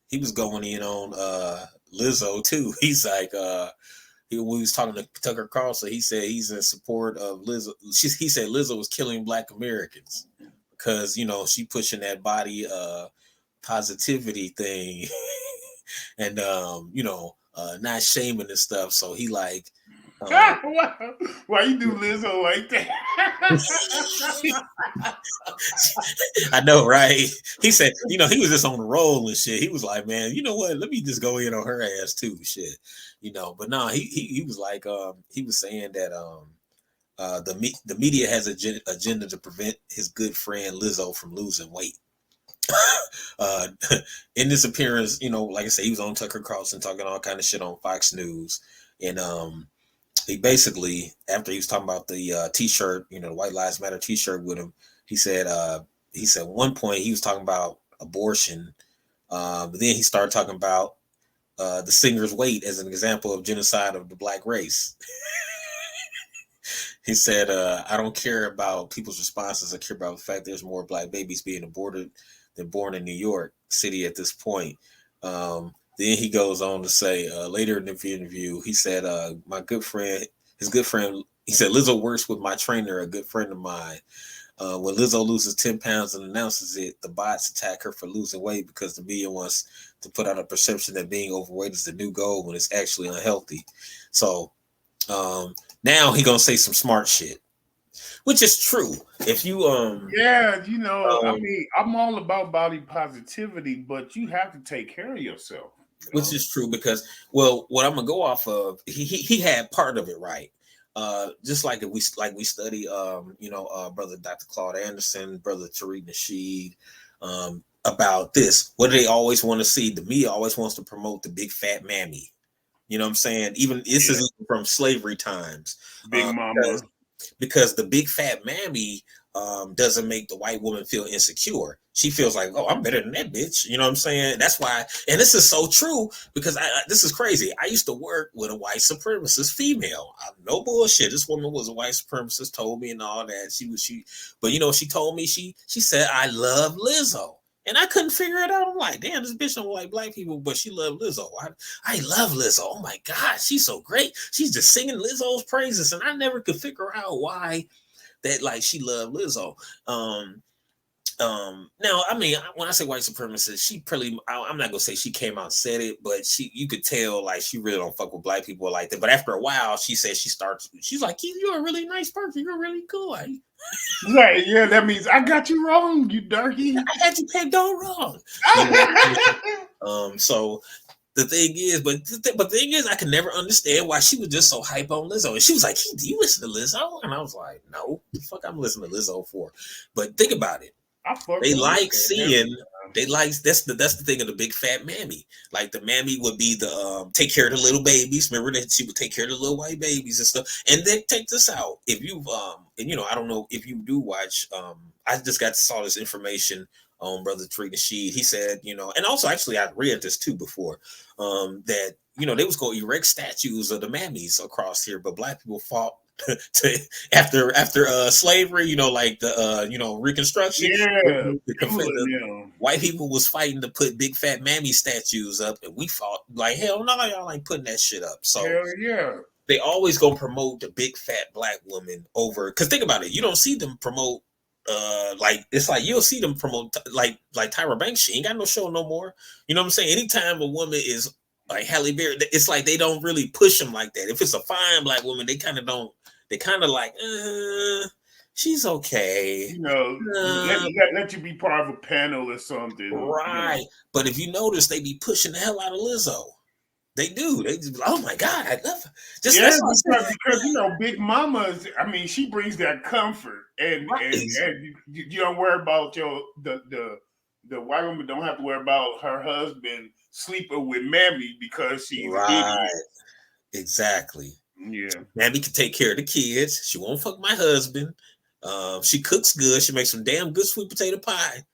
Speaker 1: he was going in on Lizzo too. He's like, when he was talking to Tucker Carlson, he said he's in support of Lizzo. He said Lizzo was killing Black Americans because she pushing that body positivity thing and not shaming and stuff. So he like,
Speaker 2: why you do Lizzo like that?
Speaker 1: I know, right? He said, he was just on the roll and shit. He was like, man, you know what? Let me just go in on her ass too, shit. But no, he was like, he was saying that the media has an agenda to prevent his good friend Lizzo from losing weight. In this appearance, like I said, he was on Tucker Carlson talking all kind of shit on Fox News, and he basically, after he was talking about the T-shirt, the White Lives Matter T-shirt with him, he said at one point he was talking about abortion, but then he started talking about the singer's weight as an example of genocide of the Black race. He said, I don't care about people's responses. I care about the fact there's more Black babies being aborted than born in New York City at this point. Then he goes on to say later in the interview, he said, his good friend, he said, Lizzo works with my trainer, a good friend of mine. When Lizzo loses 10 pounds and announces it, the bots attack her for losing weight because the media wants to put out a perception that being overweight is the new goal when it's actually unhealthy. So now he gonna say some smart shit, which is true. If you
Speaker 2: Yeah, I mean, I'm all about body positivity, but you have to take care of yourself.
Speaker 1: Which is true because, well, what I'm gonna go off of, he had part of it right. Just like we study, brother Dr. Claude Anderson, brother Tariq Nasheed, about this. What do they always want to see? The media always wants to promote the big fat mammy. You know what I'm saying? Even this is even from slavery times.
Speaker 2: Big Mama.
Speaker 1: Because the big fat mammy doesn't make the white woman feel insecure. She feels like, oh, I'm better than that bitch. You know what I'm saying? That's why, and this is so true because this is crazy. I used to work with a white supremacist female. No bullshit. This woman was a white supremacist, told me and all that. But she told me she said, I love Lizzo. And I couldn't figure it out. I'm like, damn, this bitch don't like Black people, but she loved Lizzo. I love Lizzo. Oh my God, she's so great. She's just singing Lizzo's praises. And I never could figure out why that, like, she loved Lizzo. Now, I mean, when I say white supremacist, she probably, I'm not gonna say she came out and said it, but you could tell like she really don't fuck with black people like that. But after a while, she said she's like, you're a really nice person, you're really cool.
Speaker 2: Right, yeah, that means I got you wrong, you darky.
Speaker 1: I had you pegged all wrong. So the thing is, but the thing is, I can never understand why she was just so hype on Lizzo. And she was like, hey, do you listen to Lizzo? And I was like, no, the fuck I'm listening to Lizzo for. But think about it. They like seeing, that's the thing of the big fat mammy. Like the mammy would be the take care of the little babies. Remember that she would take care of the little white babies and stuff. And then take this out. If you've and I don't know if you do watch, I just saw this information on Brother Tariq Nasheed. He said, and also actually I read this too before, that they was going to erect statues of the mammies across here, but black people fought after slavery, like the Reconstruction.
Speaker 2: Yeah,
Speaker 1: the white people was fighting to put big fat mammy statues up, and we fought like hell no, y'all ain't putting that shit up. So
Speaker 2: hell yeah.
Speaker 1: They always gonna promote the big fat black woman over, because think about it, you don't see them promote like it's like you'll see them promote like Tyra Banks. She ain't got no show no more. You know what I'm saying? Anytime a woman is like Halle Berry, it's like they don't really push them like that. If it's a fine black woman, they kind of don't. They kind of like, she's okay.
Speaker 2: Let you be part of a panel or something.
Speaker 1: Right. But if you notice, they be pushing the hell out of Lizzo. They do. They just, oh my God, I love her.
Speaker 2: Because Big Mama, I mean, she brings that comfort, and you don't worry about the white woman don't have to worry about her husband sleeping with Mammy because she's
Speaker 1: right. Exactly.
Speaker 2: Yeah.
Speaker 1: Mammy can take care of the kids. She won't fuck my husband. She cooks good. She makes some damn good sweet potato pie.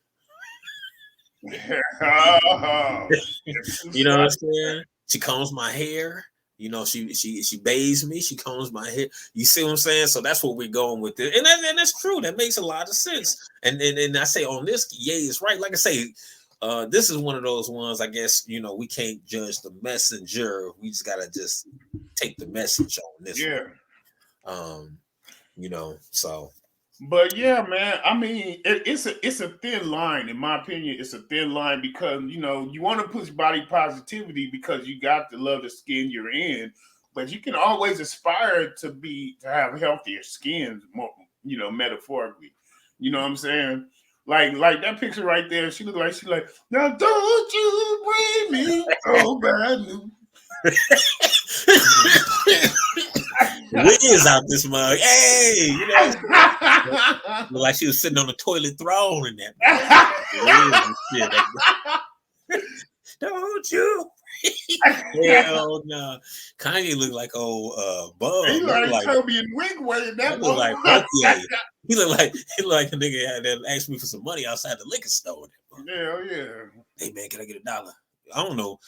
Speaker 1: You know what I'm saying? She combs my hair. She bathes me. She combs my hair. You see what I'm saying? So that's what we're going with it, and that's true. That makes a lot of sense. And I say on this, Ye is right. Like I say, this is one of those ones. I guess we can't judge the messenger. We just gotta just take the message on this.
Speaker 2: Yeah.
Speaker 1: One. So.
Speaker 2: But yeah, man, I mean, it's a thin line, in my opinion. It's a thin line because you want to push body positivity because you got to love the skin you're in, but you can always aspire to have healthier skin, more, metaphorically. You know what I'm saying? Like that picture right there, she look like she's like, now don't you bring me so bad news.
Speaker 1: Wiz out this mug. Hey, look like she was sitting on the toilet throne in that. Don't you? Hell no. Kanye looked like old bum.
Speaker 2: He like Toby and Wigway in that
Speaker 1: look like He looked like a nigga that asked me for some money outside the liquor store.
Speaker 2: Hell yeah.
Speaker 1: Hey man, can I get $1? I don't know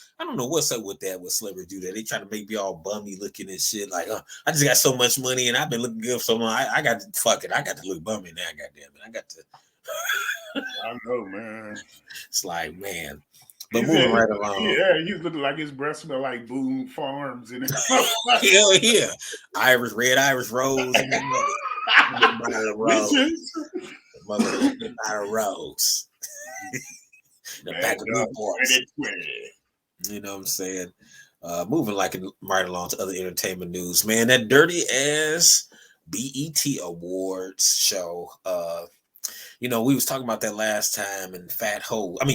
Speaker 1: what's up with that. With celebrities do that, they try to make me all bummy looking and shit. Like, I just got so much money and I've been looking good for so long. I got to fuck it. I got to look bummy now. Goddamn it, I got to.
Speaker 2: I know, man.
Speaker 1: It's like, man. But moving right along.
Speaker 2: Yeah, he's looking like his breath smell like Boone Farms and
Speaker 1: hell yeah, red Irish rose. Mother rose. The back of Newports. You know what I'm saying? Moving right along to other entertainment news, man. That dirty ass BET Awards show. We was talking about that last time, and Fat Joe. I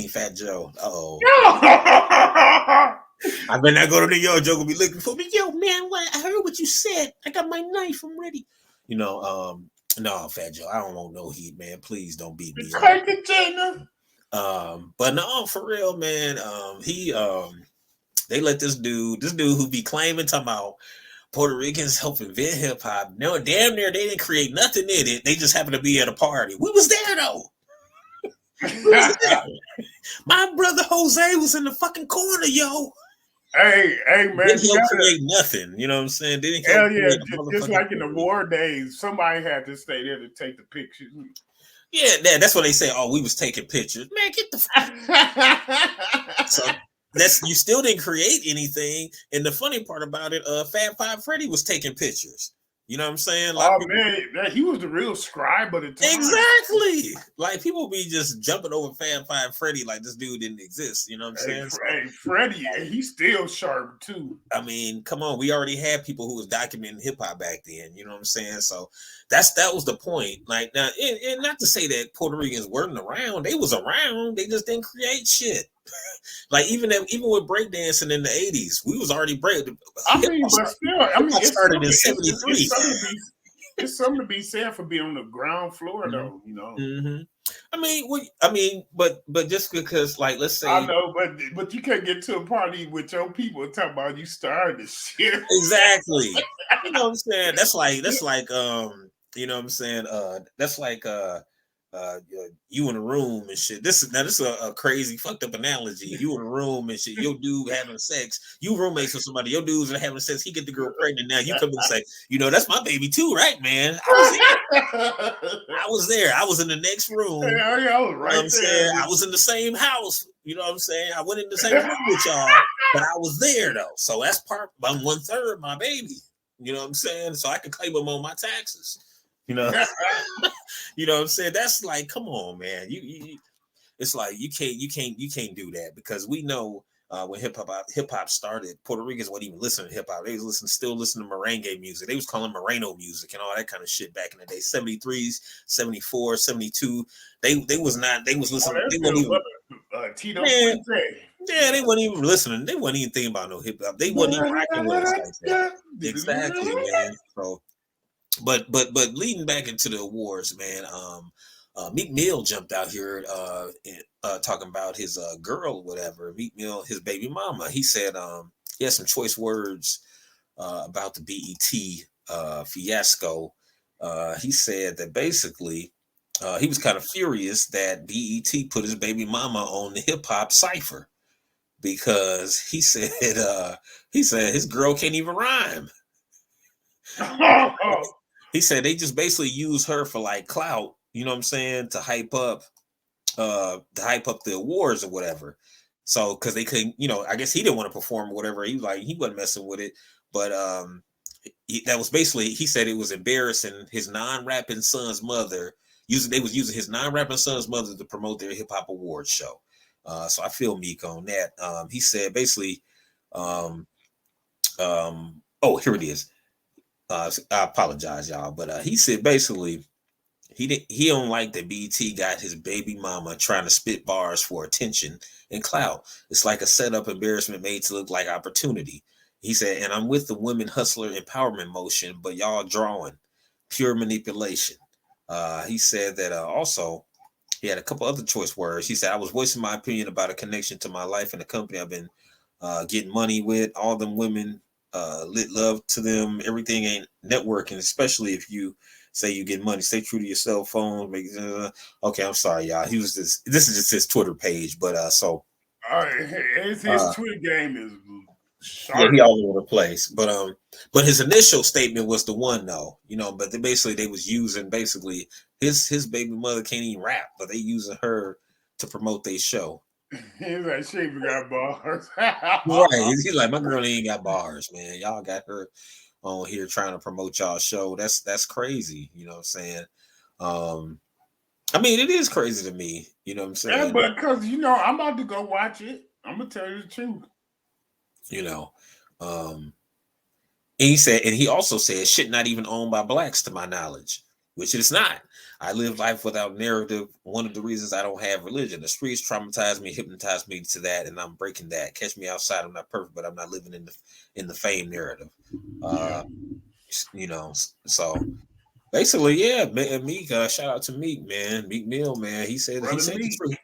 Speaker 1: better not go to New York. Joe will be looking for me. Yo, man, what? I heard what you said. I got my knife. I'm ready. No, Fat Joe. I don't want no heat, man. Please don't beat me. But no, for real, man. They let this dude who be claiming talking about Puerto Ricans help invent hip hop. No, damn near they didn't create nothing in it. They just happened to be at a party. We was there though. My brother Jose was in the fucking corner, yo.
Speaker 2: Hey, man.
Speaker 1: Didn't help create nothing. You know what I'm saying? Didn't
Speaker 2: hell yeah. Just like in the war days, somebody had to stay there to take the pictures.
Speaker 1: Yeah, that's what they say. Oh, we was taking pictures. Man, get the fuck. So you still didn't create anything. And the funny part about it, Fab Five Freddy was taking pictures. You know what I'm saying?
Speaker 2: Oh man, he was the real scribe of the time.
Speaker 1: Exactly. Like people be just jumping over Fan Five Freddy like this dude didn't exist. You know what I'm saying?
Speaker 2: Hey, Freddie, he's still sharp too.
Speaker 1: I mean, come on, we already had people who was documenting hip hop back then. You know what I'm saying? So that was the point. Like now, and not to say that Puerto Ricans weren't around; they was around. They just didn't create shit. Like even with breakdancing in the '80s, we was already break.
Speaker 2: I mean, but still, I mean, it
Speaker 1: started in '73.
Speaker 2: It's something to be said for being on the ground floor, though. You know.
Speaker 1: Mm-hmm. But just because, like, let's say,
Speaker 2: I know, but you can't get to a party with your people and talk about you started this shit.
Speaker 1: Exactly. You know what I'm saying? That's like you know what I'm saying? That's like you in a room and shit. This is a crazy fucked up analogy. You in a room and shit, your dude having sex, you roommates with somebody, your dude's having sex, he get the girl pregnant. Now you come and say, you know, that's my baby too, right, man? I was there. I was in the next room.
Speaker 2: Yeah, I was right there.
Speaker 1: Saying? I was in the same house. You know what I'm saying? I went in the same room with y'all, but I was there though. So that's I'm 1/3 my baby. You know what I'm saying? So I can claim them on my taxes. You know, you know what I'm saying? That's like, come on, man. You it's like you can't do that because we know when hip hop started, Puerto Ricans wasn't even listening to hip hop. They was still listening to merengue music. They was calling Moreno music and all that kind of shit back in the day. 73s, 74, 72. They was listening. They weren't even
Speaker 2: Tito Puente.
Speaker 1: Yeah, they weren't even listening. They weren't even thinking about no hip hop. They wasn't even rocking with us like that. Exactly, man. So, but leading back into the awards, man. Meek Mill jumped out here talking about his girl or whatever. Meek Mill, his baby mama. He said he had some choice words about the BET fiasco. He said that basically he was kind of furious that BET put his baby mama on the hip hop cipher because he said his girl can't even rhyme. He said they just basically use her for like clout, you know what I'm saying, to hype up the awards or whatever. So because they couldn't, you know, I guess he didn't want to perform or whatever. He was like, he wasn't messing with it. But that was basically, he said it was embarrassing his non-rapping son's mother. They was using his non-rapping son's mother to promote their hip hop awards show. So I feel Meek on that. He said basically, oh, here it is. I apologize, y'all, but he said basically he don't like that BT got his baby mama trying to spit bars for attention and clout. It's like a setup embarrassment made to look like opportunity. He said, and I'm with the women hustler empowerment motion, but y'all drawing pure manipulation. He said that also he had a couple other choice words. He said, I was voicing my opinion about a connection to my life and the company I've been getting money with. All them women lit love to them. Everything ain't networking, especially if you say you get money. Stay true to your cell phone. Okay, I'm sorry, y'all. This is just his Twitter page, but so
Speaker 2: his Twitter game is sharp.
Speaker 1: Yeah, he all over the place. But his initial statement was the one though, you know. But they was using basically his baby mother can't even rap, but they using her to promote their show.
Speaker 2: He's like, she even got bars.
Speaker 1: Right. He's like, my girl ain't got bars, man. Y'all got her on here trying to promote y'all show. That's crazy. You know what I'm saying? I mean, it is crazy to me. You know what I'm saying?
Speaker 2: Yeah, but because you know, I'm about to go watch it. I'm gonna tell you the truth.
Speaker 1: You know, and he also said shit not even owned by blacks to my knowledge, which it's not. I live life without narrative. One of the reasons I don't have religion. The streets traumatized me, hypnotized me to that, and I'm breaking that. Catch me outside. I'm not perfect, but I'm not living in the fame narrative. You know, so basically, yeah, Meek. Shout out to Meek, man. Meek Mill, man. He said the truth.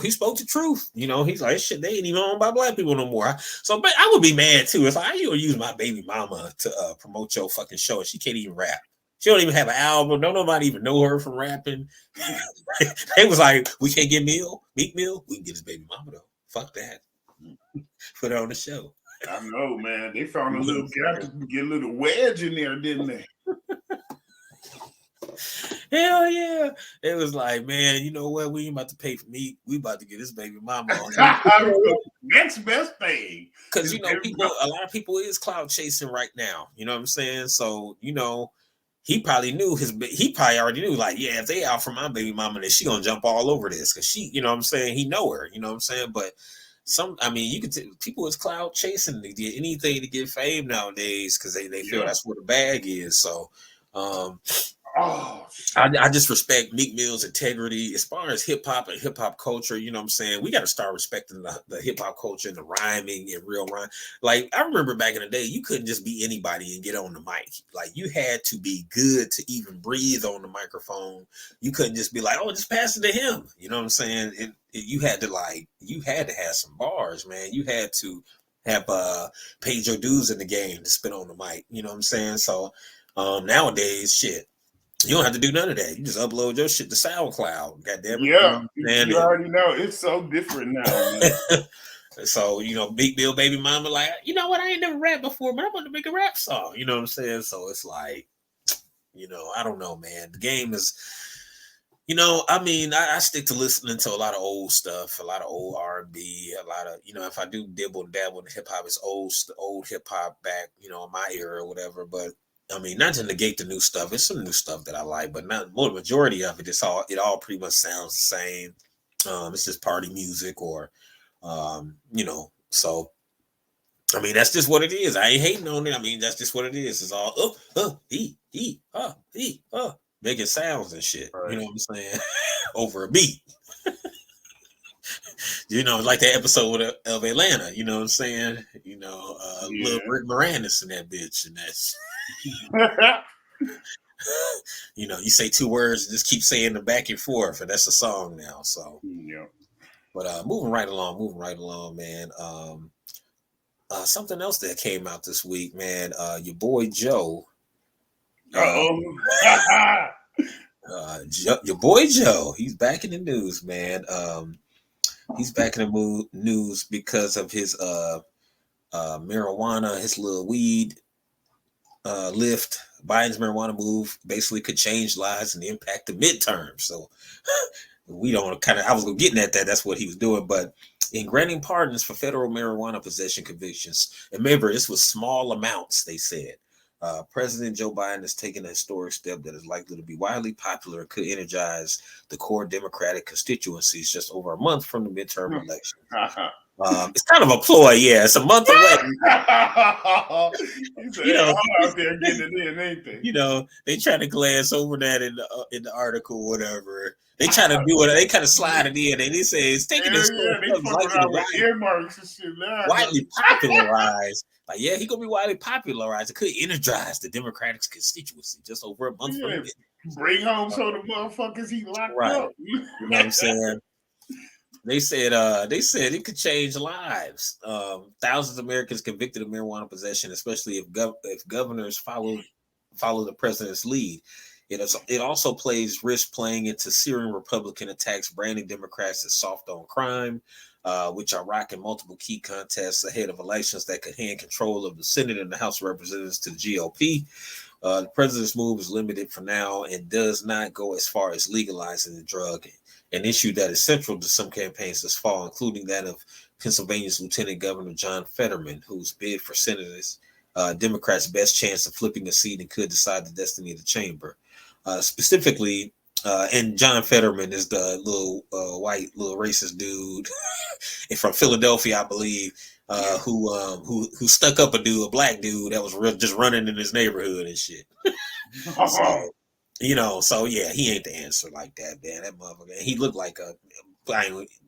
Speaker 1: He spoke the truth. You know, he's like, shit, they ain't even owned by black people no more. So, but I would be mad too if I use my baby mama to promote your fucking show and she can't even rap. She don't even have an album. Don't nobody even know her from rapping. They was like, we can't get Meek Mill. We can get his baby mama though. Fuck that. Put her on the show.
Speaker 2: I know, man. They found a little gap to get a little wedge in there, didn't they?
Speaker 1: Hell yeah. It was like, man, you know what? We ain't about to pay for meat. We about to get this baby mama on here.
Speaker 2: Next best thing.
Speaker 1: Because, you know, a lot of people is cloud chasing right now. You know what I'm saying? So, you know, he probably already knew, like, yeah, if they out for my baby mama, then she gonna jump all over this. Because she, you know what I'm saying? He know her, you know what I'm saying? But you could people is cloud chasing to get anything to get fame nowadays because they feel that's where the bag is. So,
Speaker 2: oh,
Speaker 1: I just respect Meek Mill's integrity as far as hip hop and hip hop culture. You know what I'm saying? We got to start respecting the hip hop culture and the rhyming and real rhyme. Like, I remember back in the day, you couldn't just be anybody and get on the mic. Like, you had to be good to even breathe on the microphone. You couldn't just be like, oh, just pass it to him. You know what I'm saying? You had to have some bars, man. You had to have paid your dues in the game to spit on the mic. You know what I'm saying? So nowadays, shit. You don't have to do none of that. You just upload your shit to SoundCloud. God damn it.
Speaker 2: yeah,
Speaker 1: You know
Speaker 2: you already know it's so different now, man.
Speaker 1: So, you know, Big Bill baby mama, like, you know what? I ain't never rapped before, but I want to make a rap song. You know what I'm saying? So it's like, you know, I don't know, man. The game is, you know, I mean, I stick to listening to a lot of old stuff, a lot of old R&B, a lot of, you know, if I do dibble and dabble in hip hop, it's old hip hop back, you know, in my era or whatever. But I mean, not to negate the new stuff. It's some new stuff that I like, but not more. The majority of it, it all pretty much sounds the same. It's just party music, or you know. So I mean, that's just what it is. I ain't hating on it. I mean, that's just what it is. It's all making sounds and shit.
Speaker 2: Right.
Speaker 1: You know what I'm saying? Over a beat. You know, like that episode of Atlanta. You know what I'm saying? You know, little Rick Moranis in that bitch, and that's. You know, you say two words and just keep saying them back and forth, and that's a song now. So,
Speaker 2: yeah.
Speaker 1: But moving right along, man. Something else that came out this week, man. Your boy Joe. Your boy Joe. He's back in the news, man. He's back in the news because of his marijuana, his little weed lift. Biden's marijuana move basically could change lives and impact the midterm. So we don't I was getting at that. That's what he was doing. But in granting pardons for federal marijuana possession convictions, and remember, this was small amounts, they said. President Joe Biden has taken a historic step that is likely to be widely popular and could energize the core Democratic constituencies just over a month from the midterm election. It's kind of a ploy, yeah. It's a month away.
Speaker 2: You know, I'm out there getting it in, ain't they?
Speaker 1: You know, they try to glance over that in the article, or whatever. They try to do it. They kind of slide it in, and they say it's taking this
Speaker 2: earmarks and shit.
Speaker 1: Widely popularized. Like, yeah, he gonna be widely popularized. It could energize the Democratic constituency just over a month from it.
Speaker 2: Bring home some of the motherfuckers he locked up.
Speaker 1: You know what I'm saying? They said it could change lives. Thousands of Americans convicted of marijuana possession, especially if governors follow the president's lead. It also plays risk playing into Syrian Republican attacks, branding Democrats as soft on crime, which are rocking multiple key contests ahead of elections that could hand control of the Senate and the House of Representatives to the GOP. The president's move is limited for now and does not go as far as legalizing the drug, an issue that is central to some campaigns this fall, including that of Pennsylvania's Lieutenant Governor John Fetterman, whose bid for Senate is Democrats' best chance of flipping a seat and could decide the destiny of the chamber. Specifically, and John Fetterman is the little white, little racist dude from Philadelphia, I believe, who stuck up a black dude that was just running in his neighborhood and shit. So, you know, so yeah, he ain't the answer like that, man. That motherfucker, he looked like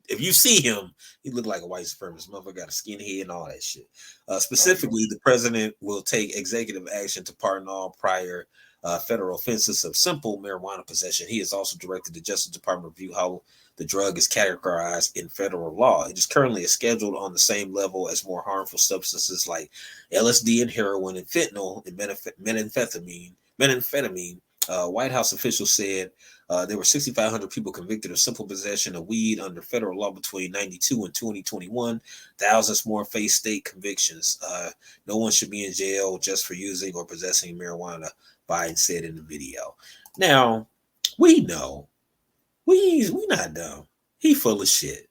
Speaker 1: if you see him, he looked like a white supremacist. Motherfucker got a skin head and all that shit. Specifically, the president will take executive action to pardon all prior federal offenses of simple marijuana possession. He has also directed the Justice Department to review how the drug is categorized in federal law. It is currently scheduled on the same level as more harmful substances like LSD and heroin and fentanyl and methamphetamine. White House officials said there were 6,500 people convicted of simple possession of weed under federal law between 1992 and 2021. Thousands more face state convictions. No one should be in jail just for using or possessing marijuana, Biden said in the video. Now, We know. We not dumb. He full of shit.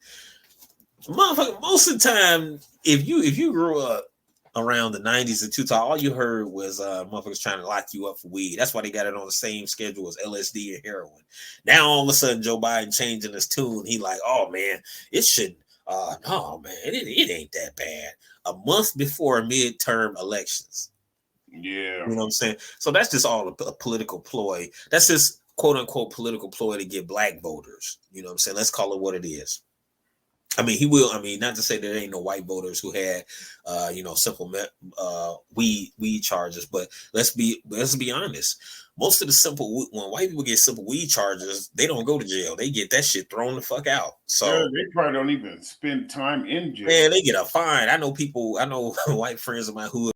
Speaker 1: Motherfucker, most of the time, if you grew up around the 90s and Utah, all you heard was motherfuckers trying to lock you up for weed. That's why they got it on the same schedule as LSD and heroin. Now all of a sudden Joe Biden changing his tune. He like, oh man, it shouldn't. No man, it ain't that bad. A month before midterm elections.
Speaker 2: Yeah.
Speaker 1: You know what I'm saying? So that's just all a political ploy. That's just quote unquote political ploy to get black voters. You know what I'm saying? Let's call it what it is. I mean, he will. I mean, not to say there ain't no white voters who had, simple weed charges, but let's be honest. Most of the simple when white people get simple weed charges, they don't go to jail. They get that shit thrown the fuck out. So
Speaker 2: they probably don't even spend time in jail.
Speaker 1: Man, they get a fine. I know white friends of mine who